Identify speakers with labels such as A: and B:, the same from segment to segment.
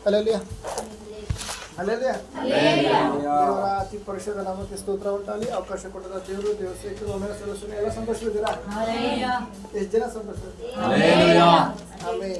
A: Hallelujah. Hallelujah. ದೇವರ ಅತಿ ಪರಿಶುದ್ಧ ನಾಮಕ್ಕೆ ಸ್ತೋತ್ರ ಉಂಟಾಗಲಿ. ಅವಕಾಶ ಕೊಟ್ಟದ ದೇವರು ದೇವಸ್ಥಾನಕ್ಕೆ ಒಮ್ಮೆ ಸಲ್ಲಿಸೋಣ. ಎಲ್ಲ ಸಂತೋಷವಿದ್ದೀರಾ? ಎಷ್ಟು ಜನ ಸಂತೋಷ? ಆಮೇಲೆ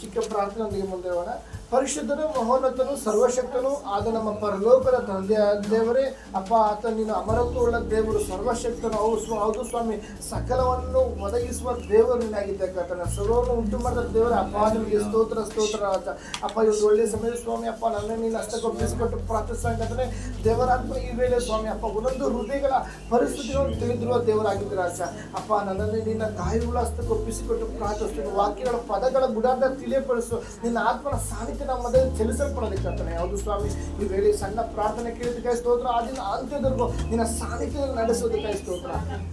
A: ಚಿಕ್ಕ ಪ್ರಾರ್ಥನೆಯೊಂದಿಗೆ ಮುಂದೆ ಹೋಗೋಣ. ಪರಿಶುದ್ಧನು ಮಹೋನ್ನತನು ಸರ್ವಶಕ್ತನು ಆದ ನಮ್ಮ ಪರಲೋಕದ ತಂದೆಯ ದೇವರೇ, ಅಪ್ಪ ಆತ ನೀನು ಅಮರತ್ವವುಳ್ಳ ದೇವರು, ಸರ್ವಶಕ್ತನು. ಹೌದು ಸ್ವಾಮಿ, ಸಕಲವನ್ನು ಒದಗಿಸುವ ದೇವರು ನೀನಾಗಿದ್ದ ಕರ್ತನ, ಸರ್ವವನ್ನು ಉಂಟು ಮಾಡಿದ ದೇವರ ಅಪ್ಪ ನಿಮಗೆ ಸ್ತೋತ್ರ ಸ್ತೋತ್ರ ರಾಜ. ಅಪ್ಪ ಇವತ್ತು ಒಳ್ಳೆಯ ಸಮಯ ಸ್ವಾಮಿ, ಅಪ್ಪ ನನ್ನ ನೀನು ಹಸ್ತಗೊಪ್ಪಿಸಿಕೊಟ್ಟು ಪ್ರಾರ್ಥಿಸಂಗಾದ್ರೆ ದೇವರಾತ್ಮ ಈ ವೇಳೆ ಸ್ವಾಮಿ ಅಪ್ಪ ಒಂದೊಂದು ಹೃದಯಗಳ ಪರಿಸ್ಥಿತಿಗಳನ್ನು ತಿಳಿದಿರುವ ದೇವರಾಗಿದ್ದ ರಾಜ. ಅಪ್ಪ ನನ್ನನ್ನು ನಿನ್ನ ಗಾಯಗಳ ಹಸ್ತಗೊಪ್ಪಿಸಿಕೊಟ್ಟು ಪ್ರಾರ್ಥಿಸ್ತೀನಿ. ವಾಕ್ಯಗಳ ಪದಗಳ ಗುಡಾದ ತಿಳಿಯಪಡಿಸು. ನಿನ್ನ ಆತ್ಮನ ಸಾನ್ನಿಧ್ಯ ನಮ್ಮ ಮಧ್ಯೆ ಚಲಿಸಲ್ಪಡೋದಕ್ಕೆ. ಹೌದು ಸ್ವಾಮಿ, ಈ ವೇಳೆ ಸಣ್ಣ ಪ್ರಾರ್ಥನೆ ಕೇಳಿದಕ್ಕೆ ಸ್ತೋತ್ರ. ಆದಿನ ಅಂತ್ಯದವರೆಗೂ ನಿನ್ನ ಸಾನ್ನಿಧ್ಯದಲ್ಲಿ ನಡೆಸೋದಕ್ಕೆ ಸ್ತೋತ್ರ.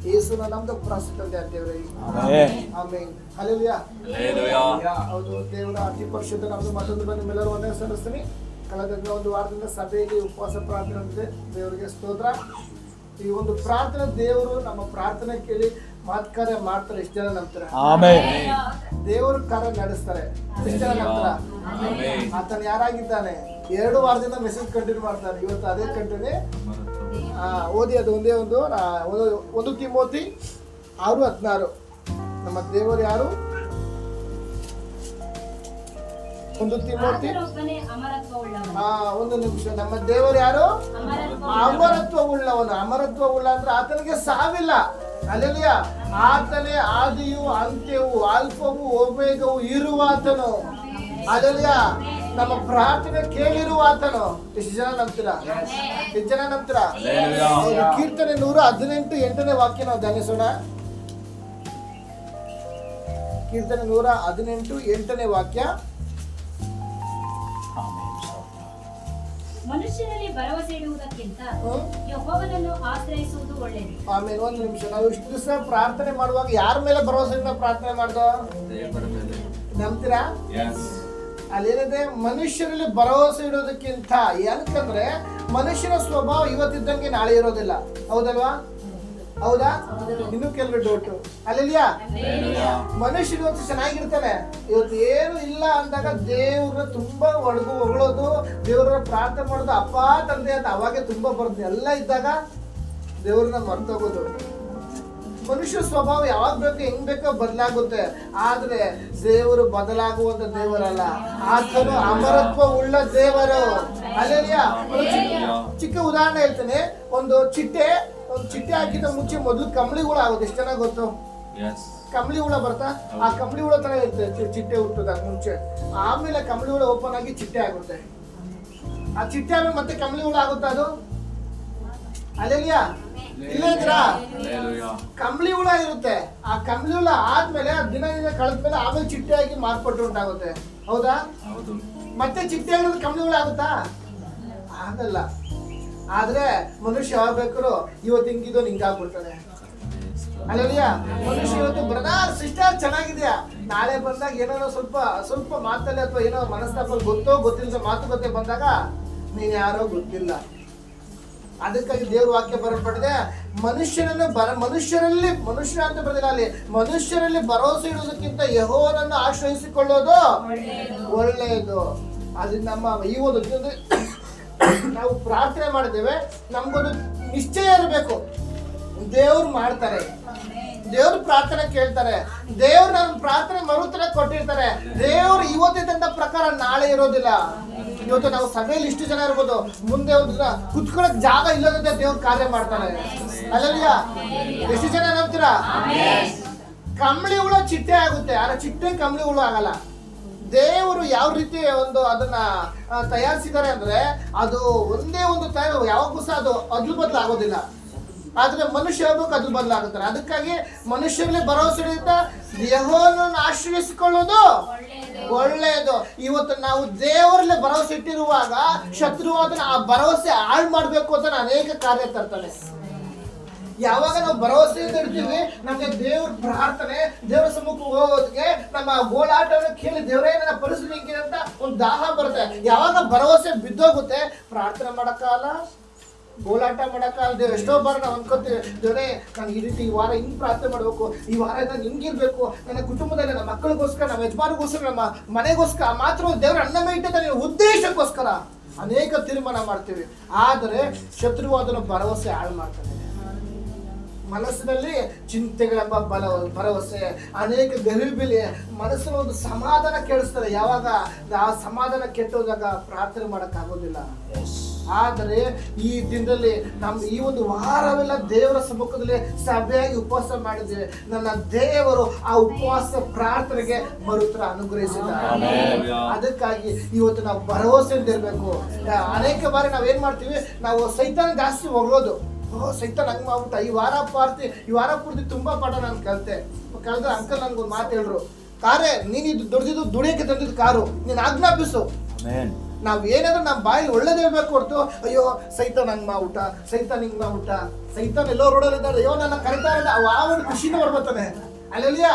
A: ಯೇಸುನ ನಮ್ದು ಪ್ರಾರ್ಥನೆ ತಂದೆ ದೇವರೇ, ಆಮೆನ್. ಹಲ್ಲೆಲೂಯಾ. ಹೌದು, ದೇವರ ಅತಿ ಪರಿಶುದ್ಧ ನಮ್ದು ಮತ್ತೊಂದು ಬಂದು ನಿಮ್ಮೆಲ್ಲರೂ ಒಂದೇ ಸಲ್ಲಿಸ್ತೀನಿ. ಕಳೆದ ಒಂದು ವಾರದಿಂದ ಸಭೆಯಲ್ಲಿ ಉಪವಾಸ ಪ್ರಾರ್ಥನೆ ಅಂತಿದೆ. ದೇವರಿಗೆ ಸ್ತೋತ್ರ. ಈ ಒಂದು ಪ್ರಾರ್ಥನೆ ದೇವರು ನಮ್ಮ ಪ್ರಾರ್ಥನೆ ಕೇಳಿ ಕಾರ್ಯ ಮಾಡ್ತಾರೆ. ಎಷ್ಟು ಜನ ನಂಬ್ತಾರೆ? ದೇವರು ಕಾರ್ಯ ನಡೆಸ್ತಾರೆ. ಎಷ್ಟು ಜನ ನಂಬ್ತಾರ? ಆತನ ಯಾರಾಗಿದ್ದಾನೆ 2 ವಾರದಿಂದ ಮೆಸೇಜ್ ಕಂಟಿನ್ಯೂ ಮಾಡ್ತಾನೆ. ಇವತ್ತು ಅದೇ ಕಂಟಿನ್ಯೂ ಓದಿ. ಅದು ಒಂದೇ ಒಂದು ತಿಮೋತಿ 6:16. ನಮ್ಮ ದೇವರು ಯಾರು? 1 ತಿಮೋತಿ. ಒಂದು ನಿಮಿಷ. ನಮ್ಮ ದೇವರು ಯಾರು? ಅಮರತ್ವ ಉಳ್ಳವನು. ಅಮರತ್ವ ಉಳ್ಳ ಅಂದ್ರೆ ಆತನಿಗೆ ಸಾವಿಲ್ಲ. ಹಲ್ಲೆಲೂಯಾ. ಆತನೇ ಆದಿಯು ಅಂತ್ಯವು, ಆಲ್ಫವು ಓಮೆಗವು ಇರುವಾತನು. ಹಲ್ಲೆಲೂಯಾ. ನಮ್ಮ ಪ್ರಾರ್ಥನೆ ಕೇಳಿರುವ ಆತನು. ಎಷ್ಟು ಜನ ನಂಬ್ತೀರಾ? ಎಷ್ಟು ಜನ ನಂಬ್ತೀರಾ? ಕೀರ್ತನೆ 118 8ನೇ ವಾಕ್ಯ ನಾವು ಧ್ಯಾನಿಸೋಣ. ಕೀರ್ತನೆ 118 8ನೇ ವಾಕ್ಯ.
B: ಮನುಷ್ಯರಲ್ಲಿ ಭರವಸೆ ಇಡುವುದಕ್ಕಿಂತ ಯೆಹೋವನನ್ನು ಆಶ್ರಯಿಸುವುದು ಒಳ್ಳೆಯದು.
A: ಆಮೇಲೆ ಒಂದು ನಿಮಿಷ. ನಾವು ಇಷ್ಟು ದಿವಸ ಪ್ರಾರ್ಥನೆ ಮಾಡುವಾಗ ಯಾರ ಮೇಲೆ ಭರವಸೆಯಿಂದ ಪ್ರಾರ್ಥನೆ ಮಾಡ್ದೋ? ನಂಬ್ತೀರಾ? ಅಲ್ಲೇನಿದೆ? ಮನುಷ್ಯರಲ್ಲಿ ಭರವಸೆ ಇಡೋದಕ್ಕಿಂತ. ಯಾಕಂದ್ರೆ ಮನುಷ್ಯನ ಸ್ವಭಾವ ಇವತ್ತಿದ್ದಂಗೆ ನಾಳೆ ಇರೋದಿಲ್ಲ. ಹೌದಲ್ವಾ? ಹೌದಾ? ಇನ್ನು ಕೆಲವು ಡೌಟು. ಅಲ್ಲೆಲ್ಲಿಯಾ? ಮನುಷ್ಯ ಇವತ್ತು ಚೆನ್ನಾಗಿರ್ತಾನೆ, ಇವತ್ತು ಏನು ಇಲ್ಲ ಅಂದಾಗ ದೇವ್ರನ್ನ ತುಂಬಾ ಹೊಗಳೋದು, ದೇವ್ರ ಪ್ರಾರ್ಥನೆ ಮಾಡೋದು, ಅಪ್ಪ ತಂದೆ ಅಂತ ಅವಾಗೆ ತುಂಬಾ ಬರುತ್ತೆ. ಎಲ್ಲ ಇದ್ದಾಗ ದೇವ್ರನ್ನ ಮರ್ತೋಗೋದು. ಮನುಷ್ಯ ಸ್ವಭಾವ ಯಾವಾಗ ಬೇಕು ಹೆಂಗ್ ಬೇಕೋ ಬದಲಾಗುತ್ತೆ. ಆದ್ರೆ ದೇವರು ಬದಲಾಗುವಂತ ದೇವರಲ್ಲ. ಆತನು ಅಮರತ್ವ ಉಳ್ಳ ದೇವರು. ಅಲ್ಲೆಲ್ಲಿಯಾ? ಚಿಕ್ಕ ಉದಾಹರಣೆ ಹೇಳ್ತೇನೆ. ಒಂದು ಚಿಟ್ಟೆ ಹಾಕಿದ ಮುಂಚೆ ಮೊದಲು ಕಂಬಳಿ ಹುಳ ಆಗುತ್ತೆ. ಎಷ್ಟು ಚೆನ್ನಾಗಿ ಗೊತ್ತು? ಕಂಬಳಿ ಹುಳ ಬರ್ತಾ ಆ ಕಂಬಳಿ ಹುಳ ತರ ಇರುತ್ತೆ ಚಿಟ್ಟೆ ಹುಟ್ಟದ ಮುಂಚೆ. ಆಮೇಲೆ ಕಂಬಳಿ ಹುಳ ಓಪನ್ ಆಗಿ ಚಿಟ್ಟೆ ಆಗುತ್ತೆ. ಆ ಚಿಟ್ಟೆ ಆಮೇಲೆ ಮತ್ತೆ ಕಂಬಳಿ ಹುಳ ಆಗುತ್ತಾ ಅದು? ಅಲ್ಲೆಲ್ಲಿಯಾ? ಇಲ್ಲ ಇದ್ರಾ? ಕಂಬಳಿ ಹುಳ ಇರುತ್ತೆ. ಆ ಕಂಬಳಿ ಹುಳ ಆದ್ಮೇಲೆ ದಿನ ಕಳೆದ್ಮೇಲೆ ಆಮೇಲೆ ಚಿಟ್ಟೆ ಆಗಿ ಮಾರ್ಪಟ್ಟು ಉಂಟಾಗುತ್ತೆ. ಹೌದಾ? ಮತ್ತೆ ಚಿಟ್ಟೆ ಆಗಿರೋದು ಕಂಬಳಿ ಹುಳ ಆಗುತ್ತಾ? ಆಗಲ್ಲ. ಆದ್ರೆ ಮನುಷ್ಯ ಯಾವಾಗ ಬೇಕಾದ್ರು ಇವತ್ತು ಹಿಂಗಿದ್ದು ಹಿಂಗಾಗ್ಬಿಡ್ತಾನೆ. ಅಲ್ಲಲ್ಲಿಯಾ? ಮನುಷ್ಯ ಇವತ್ತು ಬ್ರದರ್ ಸಿಸ್ಟರ್ ಚೆನ್ನಾಗಿದ್ಯಾ, ನಾಳೆ ಬಂದಾಗ ಏನೋ ಸ್ವಲ್ಪ ಮಾತಲ್ಲಿ ಅಥವಾ ಏನೋ ಮನಸ್ತಾಪಲ್ಲಿ ಗೊತ್ತಿಲ್ಲದ ಮಾತುಕತೆ ಬಂದಾಗ ನೀನ್ ಯಾರೋ ಗೊತ್ತಿಲ್ಲ. ಅದಕ್ಕಾಗಿ ದೇವ್ರ ವಾಕ್ಯ ಬರಲ್ಪಟ್ಟಿದೆ. ಮನುಷ್ಯರಲ್ಲಿ ಮನುಷ್ಯ ಅಂತ ಬರೆದಿಲ್ಲ ಅಲ್ಲಿ. ಮನುಷ್ಯರಲ್ಲಿ ಭರವಸೆ ಇಡುವುದಕ್ಕಿಂತ ಯೆಹೋವನನ್ನು ಆಶ್ರಯಿಸಿಕೊಳ್ಳೋದು ಒಳ್ಳೆಯದು. ಅದು ನಮ್ಮ ಈ ಒಂದು ನಾವು ಪ್ರಾರ್ಥನೆ ಮಾಡಿದ್ದೇವೆ, ನಮ್ಗೊಂದು ನಿಶ್ಚಯ ಇರಬೇಕು. ದೇವ್ರು ಮಾಡ್ತಾರೆ, ದೇವ್ರು ಪ್ರಾರ್ಥನೆ ಕೇಳ್ತಾರೆ, ದೇವ್ರು ನನ್ನ ಪ್ರಾರ್ಥನೆ ಮರುತ್ತರ ಕೊಟ್ಟಿರ್ತಾರೆ. ದೇವ್ರು ಇವತ್ತಿದ್ದಂತ ಪ್ರಕಾರ ನಾಳೆ ಇರೋದಿಲ್ಲ. ಇವತ್ತು ನಾವು ಸಭೆಯಲ್ಲಿ ಇಷ್ಟು ಜನ ಇರ್ಬೋದು, ಮುಂದೆ ಒಂದು ದಿನ ಕುತ್ಕೊಳ್ಳೋಕ್ ಜಾಗ ಇಲ್ಲದಂತೆ ದೇವ್ರು ಕಾರ್ಯ ಮಾಡ್ತಾರೆ. ಅಲ್ಲಲ್ಲಿಯಾ? ಎಷ್ಟು ಜನ ನಂಬ್ತೀರಾ? ಕಂಬಳಿ ಹುಳ ಚಿಟ್ಟೆ ಆಗುತ್ತೆ, ಆದ್ರೆ ಚಿಟ್ಟೆ ಕಂಬಳಿ ಹುಳ ಆಗಲ್ಲ. ದೇವರು ಯಾವ ರೀತಿ ಅದನ್ನ ತಯಾರಿಸಿದ್ದಾರೆ ಅಂದ್ರೆ ಅದು ಒಂದೇ ಒಂದು ಯಾವಾಗೂ ಸಹ ಅದು ಅದ್ಲು ಬದಲು ಆಗೋದಿಲ್ಲ. ಆದ್ರೆ ಮನುಷ್ಯ ಹೇಳ್ಬೇಕು ಅದ್ಲು ಬದಲಾಗುತ್ತಾರೆ. ಅದಕ್ಕಾಗಿ ಮನುಷ್ಯರಲ್ಲಿ ಭರವಸೆ ಇಡುತ್ತಾ ಯೆಹೋವನನ್ನು ಆಶ್ರಯಿಸಿಕೊಳ್ಳೋದು ಒಳ್ಳೆಯದು. ಇವತ್ತು ನಾವು ದೇವರಲ್ಲಿ ಭರವಸೆ ಇಟ್ಟಿರುವಾಗ ಶತ್ರು ಅದನ್ನ ಆ ಭರವಸೆ ಹಾಳು ಮಾಡ್ಬೇಕು ಅಂತ ಅನೇಕ ಕಾರ್ಯ ತರ್ತಾನೆ. ಯಾವಾಗ ನಾವು ಭರವಸೆಯಿಂದ ಇಡ್ತೀವಿ, ನಮ್ಗೆ ದೇವ್ರ ಪ್ರಾರ್ಥನೆ, ದೇವರ ಸಮ್ಮುಖ ಹೋಗೋದಕ್ಕೆ ನಮ್ಮ ಗೋಳಾಟವನ್ನು ಕೇಳಿ ದೇವರೇ ನನ್ನ ಪರಿಸ್ಥಿತಿ ಹಿಂಗೆ ಅಂತ ಒಂದು ದಾಹ ಬರುತ್ತೆ. ಯಾವಾಗ ಭರವಸೆ ಬಿದ್ದೋಗುತ್ತೆ, ಪ್ರಾರ್ಥನೆ ಮಾಡಕ್ಕಾಗಲ್ಲ, ಗೋಳಾಟ ಮಾಡಕ್ಕಾಗದೆ ಎಷ್ಟೋ ಬಾರಿ ನಾವು ಅನ್ಕೋತೀವಿ, ದೇವರೇ ನಾನು ಈ ರೀತಿ ಈ ವಾರ ಹಿಂಗ್ ಪ್ರಾರ್ಥನೆ ಮಾಡ್ಬೇಕು, ಈ ವಾರ ನಾನು ಹಿಂಗಿರ್ಬೇಕು, ನನ್ನ ಕುಟುಂಬದಲ್ಲಿ ನನ್ನ ಮಕ್ಕಳಿಗೋಸ್ಕರ, ನಮ್ಮ ಯಜಮಾನಿಗೋಸ್ಕರ, ನಮ್ಮ ಮನೆಗೋಸ್ಕರ, ಮಾತ್ರ ದೇವರ ಅನ್ನಮೇ ಇಟ್ಟಿದ್ದಾನೆ ಉದ್ದೇಶಕ್ಕೋಸ್ಕರ ಅನೇಕ ತೀರ್ಮಾನ ಮಾಡ್ತೀವಿ. ಆದರೆ ಶತ್ರು ಅದನ್ನು ಭರವಸೆ ಹಾಳು ಮಾಡ್ತಾನೆ. ಮನಸ್ಸಿನಲ್ಲಿ ಚಿಂತೆಗಳೆಂಬ ಭರವಸೆ, ಅನೇಕ ಗಲಿಬಿಲಿ, ಮನಸ್ಸಿನ ಒಂದು ಸಮಾಧಾನ ಕೆಡಿಸ್ತದೆ. ಯಾವಾಗ ಆ ಸಮಾಧಾನ ಕೆಟ್ಟೋದಾಗ ಪ್ರಾರ್ಥನೆ ಮಾಡೋಕ್ಕಾಗೋದಿಲ್ಲ. ಆದರೆ ಈ ದಿನದಲ್ಲಿ ಈ ಒಂದು ವಾರವೆಲ್ಲ ದೇವರ ಸಮ್ಮುಖದಲ್ಲಿ ಸಭೆಯಾಗಿ ಉಪವಾಸ ಮಾಡಿದ್ದೇವೆ. ನನ್ನ ದೇವರು ಆ ಉಪವಾಸ ಪ್ರಾರ್ಥನೆಗೆ ಮರುತ್ತರ ಅನುಗ್ರಹಿಸಿದ್ದಾರೆ. ಅದಕ್ಕಾಗಿ ಇವತ್ತು ನಾವು ಭರವಸೆಯಿಂದ ಇರಬೇಕು. ಅನೇಕ ಬಾರಿ ನಾವೇನ್ ಮಾಡ್ತೀವಿ, ನಾವು ಸೈತಾನ ಜಾಸ್ತಿ ಹೊಗಳೋದು. ಸೈತಾನ ಹಂಗ್ ಮಾಡ್ಬಿಟ್ಟ, ಈ ವಾರ ಪೂರ್ತಿ ತುಂಬಾ ಪಾಠ ನಾನು ಕಲಿತೆ. ಅಂಕಲ್ ನನ್ಗೊಂದು ಮಾತು ಹೇಳ್ರು, ಕಾರೇ ನೀನು ಇದು ದುಡ್ದಿದ್ದು ದುಡಿಯಕ್ಕೆ ತಂದಿದ್ದು ಕಾರು, ನೀನು ಆಜ್ಞಾಪಿಸು. ನಾವ್ ಏನಾದ್ರೂ ನಮ್ಮ ಬಾಯಿ ಒಳ್ಳೇದು ಹೇಳ್ಬೇಕು ಹೊರತು, ಅಯ್ಯೋ ಸೈತಾನ್ ಹಂಗ್ ಮಾಡ್ಬಿಟ್ಟ, ಸೈತಾನ್ ಹಿಂಗ್ ಮಾಡ್ಬಿಟ್ಟ, ಸೈತಾನ್ ಎಲ್ಲೋ ರೋಡಲ್ಲಿ ಇದ್ದಾರೆ, ಅಯ್ಯೋ ನನ್ನ ಕರಿತಾ ಇರೋದು ಆ ಒಂದು ಖುಷಿನ ಬರ್ಬತ್ತಾನೆ. ಅಲ್ಲೆಲಿಯಾ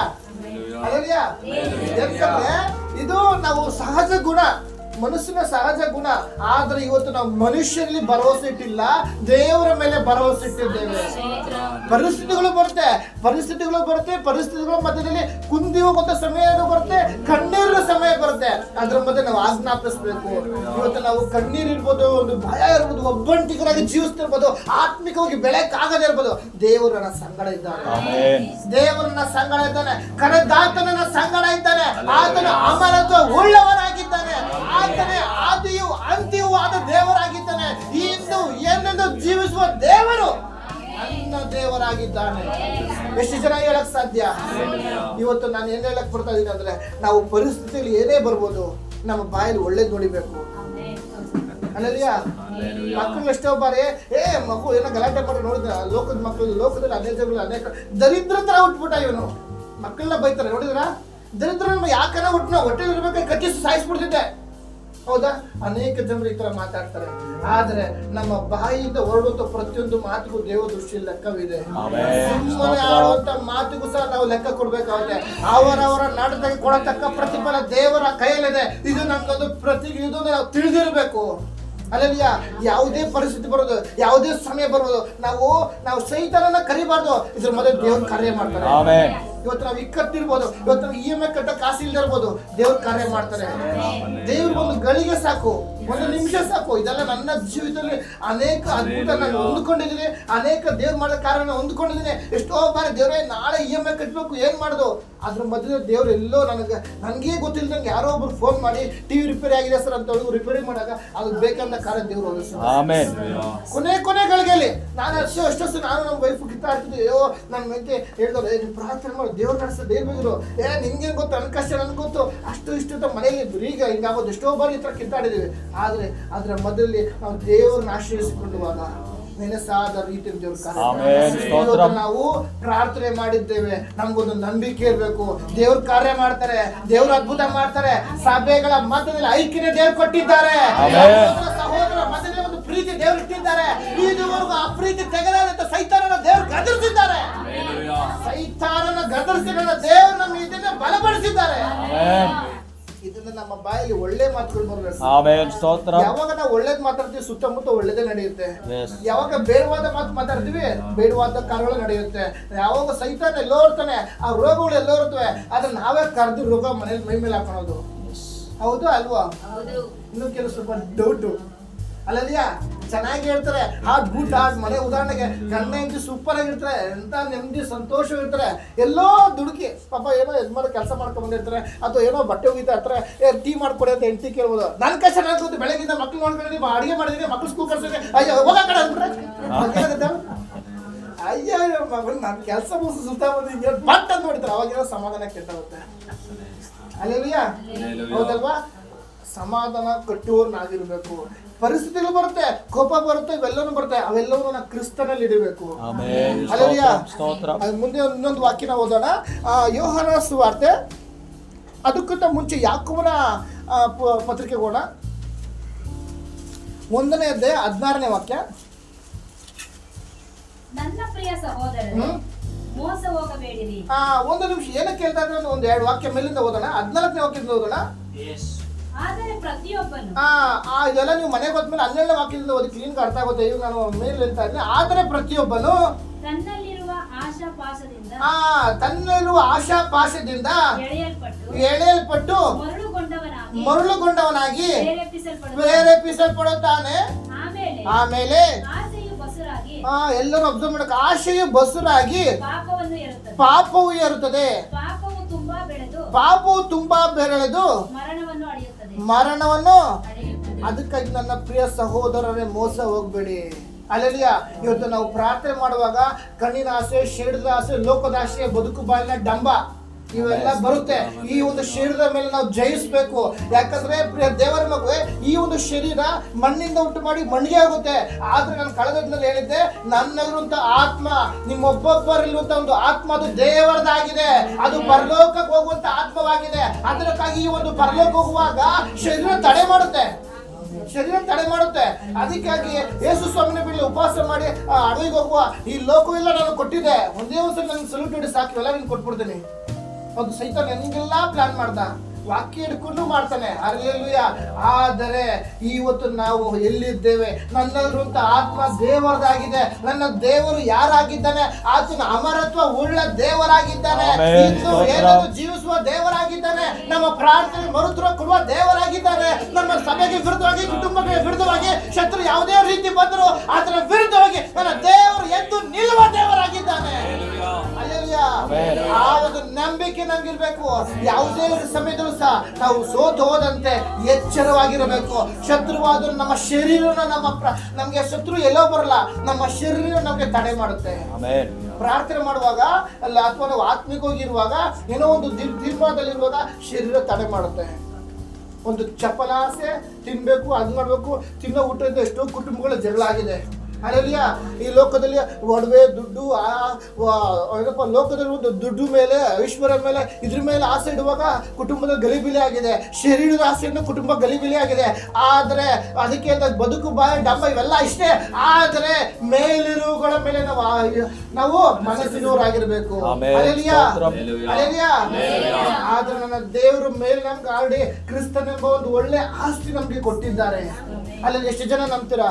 A: ಅಲ್ಲೆಲಿಯಾ. ಯಾಕಂದ್ರೆ ಇದು ನಾವು ಸಹಜ ಗುಣ, ಮನಸ್ಸಿನ ಸಹಜ ಗುಣ. ಆದ್ರೆ ಇವತ್ತು ನಾವು ಮನುಷ್ಯರಲ್ಲಿ ಭರವಸೆ ಇಟ್ಟಿಲ್ಲ, ದೇವರ ಮೇಲೆ ಭರವಸೆ ಇಟ್ಟಿದ್ದೇವೆ. ಪರಿಸ್ಥಿತಿಗಳು ಬರುತ್ತೆ, ಪರಿಸ್ಥಿತಿಗಳ ಮಧ್ಯದಲ್ಲಿ ಕುಂದಿ ಹೋಗುವಂತ ಸಮಯ ಬರುತ್ತೆ, ಕಣ್ಣೀರಿನ ಸಮಯ ಬರುತ್ತೆ. ಅದ್ರ ಮಧ್ಯೆ ನಾವು ಆಜ್ಞಾಪಿಸ್ಬೇಕು. ಇವತ್ತು ನಾವು ಕಣ್ಣೀರ್ ಇರ್ಬೋದು, ಒಂದು ಭಯ ಇರ್ಬೋದು, ಒಬ್ಬಂಟಿಗರಾಗಿ ಜೀವಿಸ್ತಿರ್ಬೋದು, ಆತ್ಮಿಕವಾಗಿ ಬೆಳೆಕಾಗದೇ ಇರ್ಬೋದು, ದೇವರು ನನ್ನ ಸಂಗಡ ಇದ್ದಾನೆ. ದೇವರನ್ನ ಸಂಗಡ ಇದ್ದಾನೆ, ಕರೆದಾತನ ಸಂಗಡ ಇದ್ದಾನೆ. ಆತನು ಅಮರತ್ವ ಉಳ್ಳವನಾಗಿದ್ದಾನೆ. ಆತನೇ ಆದಿಯೂ ಅಂತ್ಯವೂ ಆದ ದೇವರಾಗಿದ್ದಾನೆ. ಇಂದು ಏನೆಂದು ಜೀವಿಸುವ ದೇವರು ನನ್ನ ದೇವರಾಗಿದ್ದಾನೆ. ಎಷ್ಟು ಜನ ಹೇಳಕ್ ಸಾಧ್ಯ? ಇವತ್ತು ನಾನು ಏನ್ ಹೇಳಕ್ ಬರ್ತಾ ಇದೀನಿ ಅಂದ್ರೆ, ನಾವು ಪರಿಸ್ಥಿತಿಯಲ್ಲಿ ಏನೇ ಬರ್ಬೋದು, ನಮ್ಮ ಬಾಯಲ್ಲಿ ಒಳ್ಳೇದ್ ನೋಡಿಬೇಕು. ಅಲ್ಲಲ್ಲಿಯಾ. ಮಕ್ಕಳು ಎಷ್ಟೋ ಬಾರಿ ಮಗು ಏನೋ ಗಲಾಟೆ ಮಾಡಿ ನೋಡಿದ್ರ, ಲೋಕದಲ್ಲಿ ಅನೇಕ ದರಿದ್ರ ತರ ಹುಟ್ಬಿಟ್ಟ ಇವನು. ಮಕ್ಕಳನ್ನ ಬೈತಾರೆ ನೋಡಿದ್ರ, ದರಿದ್ರ ಯಾಕನ ಹುಟ್ಟಿನ ಹೊಟ್ಟೆ ಇರ್ಬೇಕಾದ್ರೆ ಕಚ್ಚಿಸಿ ಸಾಯಿಸ್ಬಿಡ್ತಿದ್ದೆ. ಹೌದಾ? ಅನೇಕ ಜನರು ಈ ತರ ಮಾತಾಡ್ತಾರೆ. ಆದ್ರೆ ನಮ್ಮ ಬಾಯಿಯಿಂದ ಹೊರಡುವಂತ ಪ್ರತಿಯೊಂದು ಮಾತಿಗೂ ದೇವರ ದೃಷ್ಟಿಯಲ್ಲಿ ಲೆಕ್ಕವಿದೆ. ಸುಮ್ಮನೆ ಆಡುವಂತ ಮಾತಿಗೂ ಸಹ ನಾವು ಲೆಕ್ಕ ಕೊಡ್ಬೇಕಾಗುತ್ತೆ. ಅವರವರ ನಾಟಕಕ್ಕೆ ಕೊಡತಕ್ಕ ಪ್ರತಿಫಲ ದೇವರ ಕೈಯಲ್ಲಿದೆ. ಇದು ನಮ್ಗೊಂದು ಇದು ನಾವು ತಿಳಿದಿರ್ಬೇಕು. ಅಲ್ಲಲ್ಲಿಯಾ. ಯಾವುದೇ ಪರಿಸ್ಥಿತಿ ಬರೋದು, ಯಾವುದೇ ಸಮಯ ಬರೋದು, ನಾವು ಸೈತಾನನ್ನ ಕರಿಬಾರ್ದು. ಇದ್ರ ಮೊದಲು ದೇವ್ರ ಕಾರ್ಯ ಮಾಡ್ತಾರೆ. ಇವತ್ತು ನಾವು ಇಕ್ಕಟ್ಟಿರ್ಬೋದು, ಇವತ್ತು ನಾವು EMI ಕಟ್ಟ ಕಾಸು ಇಲ್ಲದೆ ಇರ್ಬೋದು, ದೇವ್ರ ಕಾರ್ಯ ಮಾಡ್ತಾರೆ. ದೇವ್ರಿಗೆ ಒಂದು ಗಳಿಗೆ ಸಾಕು, ಒಂದು ನಿಮಿಷ ಸಾಕು. ಇದೆಲ್ಲ ನನ್ನ ಜೀವಿತದಲ್ಲಿ ಅನೇಕ ಅದ್ಭುತ ನಾನು ಹೊಂದ್ಕೊಂಡಿದ್ದೀನಿ, ಅನೇಕ ದೇವ್ರು ಮಾಡೋ ಕಾರ್ಯನ ಹೊಂದ್ಕೊಂಡಿದ್ದೀನಿ. ಎಷ್ಟೋ ಬಾರಿ ದೇವ್ರೇ ನಾಳೆ EMI ಕಟ್ಟಬೇಕು, ಏನ್ ಮಾಡೋದು? ಅದ್ರ ಮಧ್ಯೆ ದೇವ್ರು ಎಲ್ಲೋ ನನಗೆ ಗೊತ್ತಿಲ್ಲದಂಗೆ ಯಾರೋ ಒಬ್ರು ಫೋನ್ ಮಾಡಿ TV ರಿಪೇರಿ ಆಗಿದೆ ಸರ್ ಅಂತ ಹೇಳಿ ರಿಪೇರಿ ಮಾಡಾಗ ಅದಕ್ಕೆ ಬೇಕಂದ ಕಾರ್ಯ ದೇವ್ರು ಕೊನೆ ಗಳಿಗೆಯಲ್ಲಿ ನಾನು ಅಷ್ಟು ನಾನು ನಮ್ಮ ವೈಫ್ ಕಿತ್ತಾಡ್ತಿದ್ದೆ. ಅಯ್ಯೋ ನನ್ನ ಮೆಂತೆ ಹೇಳಿದವ್ರು, ನೀವು ಪ್ರಾರ್ಥನೆ ಮಾಡಿ ದೇವ್ರು ನಡೆಸೋದು ದೇವ್ರು ನಿಮ್ಗೆ ಗೊತ್ತು, ನನ್ ಕಷ್ಟ ನನ್ಗೆ ಗೊತ್ತು, ಅಷ್ಟು ಇಷ್ಟು ಮನೆಯಲ್ಲಿ ಈಗ ಹಿಂಗಾಗೋದು. ಎಷ್ಟೋ ಬಾರಿ ಈ ತರ ಕಿತ್ತಾಡಿದೀವಿ. ಆದ್ರೆ ಅದರ ಮೊದಲಲ್ಲಿ ನಾವು ದೇವರನ್ನ ಆಶ್ರಯಿಸಿಕೊಳ್ಳುವಾಗ ನೆನೆಸಾದ ರೀತಿಯಲ್ಲಿ ದೇವ್ರ ನಾವು ಪ್ರಾರ್ಥನೆ ಮಾಡಿದ್ದೇವೆ. ನಮ್ಗೊಂದು ನಂಬಿಕೆ ಇರ್ಬೇಕು. ದೇವ್ರ ಕಾರ್ಯ ಮಾಡ್ತಾರೆ, ದೇವ್ರ ಅದ್ಭುತ ಮಾಡ್ತಾರೆ. ಸಭೆಗಳ ಮಧ್ಯದಲ್ಲಿ ಐಕ್ಯತೆ ದೇವ್ರು ಕೊಟ್ಟಿದ್ದಾರೆ. ಸಹೋದರ ಮಧ್ಯದಲ್ಲಿ ಒಂದು ಪ್ರೀತಿ ದೇವ್ರು ಇಟ್ಟಿದ್ದಾರೆ. ಇದುವರೆಗೂ ಆ ಪ್ರೀತಿ ತೆಗೆದಾದಂತ ಸೈತಾನನ ದೇವ್ರು ಗದರಿಸಿದ್ದಾರೆ. ಸೈತಾನನ ಗದರಿಸಿ ದೇವ್ರು ನಮ್ಮ ಇದನ್ನ ಬಲಪಡಿಸಿದ್ದಾರೆ. ಇದನ್ನ ನಮ್ಮ ಬಾಯಲ್ಲಿ ಒಳ್ಳೆ ಮಾತುಗಳು ಬರಬೇಕು. ಯಾವಾಗ ನಾವು ಒಳ್ಳೇದ್ ಮಾತಾಡ್ತೀವಿ ಸುತ್ತಮುತ್ತ ಒಳ್ಳೇದೇ ನಡೆಯುತ್ತೆ. ಯಾವಾಗ ಬೇಡವಾದ ಮಾತು ಮಾತಾಡ್ತೀವಿ ಬೇಡವಾದ ಕಾರ್ಯಗಳು ನಡೆಯುತ್ತೆ. ಯಾವಾಗ ಸೈತಾನ ಎಲ್ಲೋ ಇರ್ತಾನೆ, ಆ ರೋಗಗಳು ಎಲ್ಲೋ ಇರ್ತವೆ. ಆದ್ರೆ ನಾವೇ ಕರೆದು ರೋಗ ಮನೇಲಿ ಮೈ ಮೇಲೆ ಹಾಕೋದು. ಹೌದು ಅಲ್ವಾ? ಇನ್ನು ಕೆಲವು ಸ್ವಲ್ಪ ಡೌಟು ಅಲ್ಲದಿಯಾ. ಚೆನ್ನಾಗಿ ಹೇಳ್ತಾರೆ, ಹಾಟ್ ಬೂಟ್ ಹಾಟ್ ಮನೆ. ಉದಾಹರಣೆಗೆ ಗಂಡ ಹೆಂಡತಿ ಸೂಪರ್ ಆಗಿರ್ತಾರೆ, ಎಂತ ನೆಮ್ಮದಿ ಸಂತೋಷವಿರ್ತಾರೆ. ಎಲ್ಲೋ ದುಡುಕಿ ಪಾಪ ಏನೋ ಯಜಮಾನ ಕೆಲಸ ಮಾಡ್ಕೊಂಡ್ ಬಂದಿರ್ತಾರೆ, ಅಥವಾ ಏನೋ ಬಟ್ಟೆ ಹೋಗಿತಾ ಇರ್ತಾರೆ, ಟೀ ಮಾಡ್ಕೊಡಿ ಅಂತ ಹೆಂಡತಿ ಕೇಳ್ಬೋದು. ನನ್ನ ಕಷ್ಟ ನಾನು ಕೂತು ಬೆಳಗ್ಗಿಂದ ಮಕ್ಳು ನೋಡ್ಕೊಂಡಿದ್ದೀನಿ, ಅಡಿಗೆ ಮಾಡಿದೀನಿ, ಮಕ್ಳು ಸ್ಕೂಲ್ ಕಳ್ಸಿದ್ರೆ ಅಯ್ಯೋ ಹೋಗ ಕಡೆ ಅಂದ್ಬಿಟ್ರೆ ಅಯ್ಯೋ ಮಗಳು ನಾನು ಕೆಲಸ ಮುಗಿಸಿ ಸುತ್ತ ಬಂದು ಬಟ್ ಅಂತ ನೋಡ್ತಾರೆ. ಅವಾಗೇನೋ ಸಮಾಧಾನ ಕೆಟ್ಟೋಗುತ್ತೆ. ಅಲ್ಲೆಲ್ಲಾ ಹೌದಲ್ವಾ? ಸಮಾಧಾನ ಕಟ್ಟುವವನಾಗಿರ್ಬೇಕು. ಪರಿಸ್ಥಿತಿಗಳು ಬರುತ್ತೆ, ಕೋಪ ಬರುತ್ತೆ, ಇವೆಲ್ಲವೂ ಬರುತ್ತೆ. ಅವೆಲ್ಲವೂ ನಾವು ಕ್ರಿಸ್ತನಲ್ಲಿ ಇಡಬೇಕು. ಮುಂದೆ ಇನ್ನೊಂದು ವಾಕ್ಯನ ಓದೋಣ. ಯೋಹಾನ ಸುವಾರ್ತೆ, ಅದಕ್ಕಿಂತ ಮುಂಚೆ ಯಾಕೋಬನ ಪತ್ರಿಕೆ ಹೋಗೋಣ. 1ನೇ ಅಧ್ಯಾಯ 16ನೇ ವಾಕ್ಯ.
B: ನನ್ನ ಪ್ರಿಯ ಸಹೋದರರೇ, ಮೋಸ ಹೋಗಬೇಡಿರಿ.
A: ಒಂದು ನಿಮಿಷ ಏನಕ್ಕೆ ಹೇಳ್ತಾ ಇದ್ರೆ ಒಂದು 2 ವಾಕ್ಯ ಮೇಲಿಂದ ಓದೋಣ. 14ನೇ ವಾಕ್ಯದಿಂದ ಓದೋಣ.
B: ಆದರೆ ಪ್ರತಿಯೊಬ್ಬನು
A: ಇದೆಲ್ಲ ನೀವು ಮನೆಗೆ ಹೋದ್ಮೇಲೆ ಅಲ್ಲೆಲ್ಲ ವಾಕ್ಯದಿಂದ ಓದಿ ಕ್ಲೀನ್ ಅರ್ಥ ಆಗುತ್ತೆ. ಈಗ ನಾನು ಮೇಲೆ ಹೇಳ್ತಾ ಇದ್ದೀನಿ, ಆದರೆ ಪ್ರತಿಯೊಬ್ಬನು
B: ತನ್ನಲ್ಲಿರುವ
A: ಆಶಾಪಾಶದಿಂದ ಎಳೆಯಲ್ಪಟ್ಟು ಮರುಳುಗೊಂಡವನಾಗಿ ಪ್ರೇರೇಪಿಸಲ್ಪಡುತ್ತಾನೆ. ಆಮೇಲೆ ಎಲ್ಲರೂ ಅಬ್ಸರ್ವ್ ಮಾಡಕ, ಆಶೆಯು ಬಸುರಾಗಿ ಪಾಪವು ಏರುತ್ತದೆ, ಪಾಪವು ತುಂಬಾ ಬೆಳೆದು ಮರಣವನ್ನು. ಅದಕ್ಕಾಗಿ ನನ್ನ ಪ್ರಿಯ ಸಹೋದರರೇ, ಮೋಸ ಹೋಗ್ಬೇಡಿ. ಅಲ್ಲೆಲ್ಲ ಇವತ್ತು ನಾವು ಪ್ರಾರ್ಥನೆ ಮಾಡುವಾಗ ಕಣ್ಣಿನ ಆಸೆ, ಶರೀರದ ಆಸೆ, ಲೋಕದ ಆಸೆ, ಬದುಕು ಬಾಳಿನ ಡಂಬ ಇವೆಲ್ಲ ಬರುತ್ತೆ. ಈ ಒಂದು ಶರೀರದ ಮೇಲೆ ನಾವು ಜಯಿಸ್ಬೇಕು. ಯಾಕಂದ್ರೆ ಪ್ರಿಯ ದೇವರ ಮಗುವೆ, ಈ ಒಂದು ಶರೀರ ಮಣ್ಣಿಂದ ಉಂಟು ಮಾಡಿ ಮಣ್ಣಿಗೆ ಆಗುತ್ತೆ. ಆದ್ರೆ ನಾನು ಕಳೆದಲ್ಲಿ ಹೇಳಿದ್ದೆ, ನನ್ನಲ್ಲಿರುವಂತ ಆತ್ಮ, ನಿಮ್ಮೊಬ್ಬೊಬ್ಬರಲ್ಲಿರುವಂತ ಒಂದು ಆತ್ಮ, ಅದು ದೇವರದಾಗಿದೆ. ಅದು ಪರಲೋಕಕ್ಕೆ ಹೋಗುವಂತ ಆತ್ಮವಾಗಿದೆ. ಅದಕ್ಕಾಗಿ ಈ ಒಂದು ಪರಲೋಕ ಹೋಗುವಾಗ ಶರೀರ ತಡೆ ಮಾಡುತ್ತೆ. ಅದಕ್ಕಾಗಿ ಯೇಸು ಸ್ವಾಮಿನ ಬಿಟ್ಟು ಉಪವಾಸ ಮಾಡಿ ಅಡವಿಗೆ ಹೋಗುವ, ಈ ಲೋಕವೆಲ್ಲ ನಾನು ಕೊಟ್ಟಿದ್ದೆ, ಒಂದೇ ಒಂದ್ಸಲ ನನ್ಗೆ ಸಲ್ಯೂಟ್ ಹೊಡಿ ಸಾಕು, ಎಲ್ಲ ನಿನ್ಗೆ ಕೊಟ್ಬಿಡ್ತೀನಿ. ಅದು ಸೈತಾನ ನಿನ್ಗೆಲ್ಲ ಪ್ಲಾನ್ ಮಾಡ್ದ, ವಾಕ್ಯ ಹಿಡ್ಕೊಂಡು ಮಾಡ್ತಾನೆ. ಹಲ್ಲೆಲೂಯಾ. ಆದರೆ ಇವತ್ತು ನಾವು ಎಲ್ಲಿದ್ದೇವೆ? ನನ್ನಲ್ಲಿರುವಂತ ಆತ್ಮ ದೇವರದಾಗಿದೆ. ನನ್ನ ದೇವರು ಯಾರಾಗಿದ್ದಾನೆ? ಆತನ ಅಮರತ್ವ ಉಳ್ಳ ದೇವರಾಗಿದ್ದಾನೆ. ಇನ್ನು ಏನನ್ನು ಜೀವಿಸುವ ದೇವರಾಗಿದ್ದಾನೆ. ನಮ್ಮ ಪ್ರಾರ್ಥನೆ ಮರುತ್ವ ಕೊಡುವ ದೇವರಾಗಿದ್ದಾನೆ. ನಮ್ಮ ಸಭೆಗೆ ವಿರುದ್ಧವಾಗಿ, ಕುಟುಂಬಕ್ಕೆ ವಿರುದ್ಧವಾಗಿ ಶತ್ರು ಯಾವುದೇ ರೀತಿ ಬಂದರೂ ಅದರ ವಿರುದ್ಧವಾಗಿ ನನ್ನ ದೇವರು ಎದ್ದು ನಿಲ್ಲುವ ದೇವರಾಗಿದ್ದಾನೆ. ಆ ಒಂದು ನಂಬಿಕೆ ನಮ್ಗಿರ್ಬೇಕು. ಯಾವುದೇ ಸಮಯದಲ್ಲೂ ಸಹ ನಾವು ಸೋತು ಹೋದಂತೆ ಎಚ್ಚರವಾಗಿರಬೇಕು. ಶತ್ರುವಾದರೂ ನಮ್ಮ ಶರೀರ, ನಮ್ಗೆ ಶತ್ರು ಎಲ್ಲೋ ಬರಲ್ಲ, ನಮ್ಮ ಶರೀರ ನಮ್ಗೆ ತಡೆ ಮಾಡುತ್ತೆ. ಪ್ರಾರ್ಥನೆ ಮಾಡುವಾಗ ಅಲ್ಲ, ಅಥವಾ ನಾವು ಆತ್ಮಿಕವಾಗಿರುವಾಗ, ಏನೋ ಒಂದು ತೀರ್ಮಾನದಲ್ಲಿರುವಾಗ ಶರೀರ ತಡೆ ಮಾಡುತ್ತೆ. ಒಂದು ಚಪಲಾಸೆ, ತಿನ್ಬೇಕು, ಅದ್ ಮಾಡ್ಬೇಕು, ತಿನ್ನೋ ಊಟದಿಂದ ಎಷ್ಟೋ ಕುಟುಂಬಗಳ ಜಗಳ ಆಗಿದೆ. ಅಲ್ಲೆಲ್ಲ ಈ ಲೋಕದಲ್ಲಿ ಒಡವೆ, ದುಡ್ಡು, ಲೋಕದಲ್ಲಿ ಒಂದು ದುಡ್ಡು ಮೇಲೆ, ಐಶ್ವರ್ಯ ಮೇಲೆ, ಇದ್ರ ಮೇಲೆ ಆಸೆ ಇಡುವಾಗ ಕುಟುಂಬದ ಗಲಿಬಿಲಿ ಆಗಿದೆ. ಶರೀರದ ಆಸೆಯನ್ನು ಕುಟುಂಬ ಗಲಿಬಿಲಿ ಆಗಿದೆ. ಆದರೆ ಅದಕ್ಕೆ ಬದುಕು ಬಾಯಿ ಡಂಬ ಇವೆಲ್ಲ ಇಷ್ಟೇ. ಆದರೆ ಮೇಲಿರುವುಗಳ ಮೇಲೆ ನಾವು ಮನಸ್ಸಿನವರಾಗಿರ್ಬೇಕು. ಆದ್ರೆ ನನ್ನ ದೇವರು ಮೇಲೆ ನಮ್ಗೆ ಆಲ್ರೆಡಿ ಕ್ರಿಸ್ತನೆಂಬ ಒಂದು ಒಳ್ಳೆ ಆಸ್ತಿ ನಮ್ಗೆ ಕೊಟ್ಟಿದ್ದಾರೆ. ಅಲ್ಲಿ ಎಷ್ಟು ಜನ ನಂಬ್ತೀರಾ?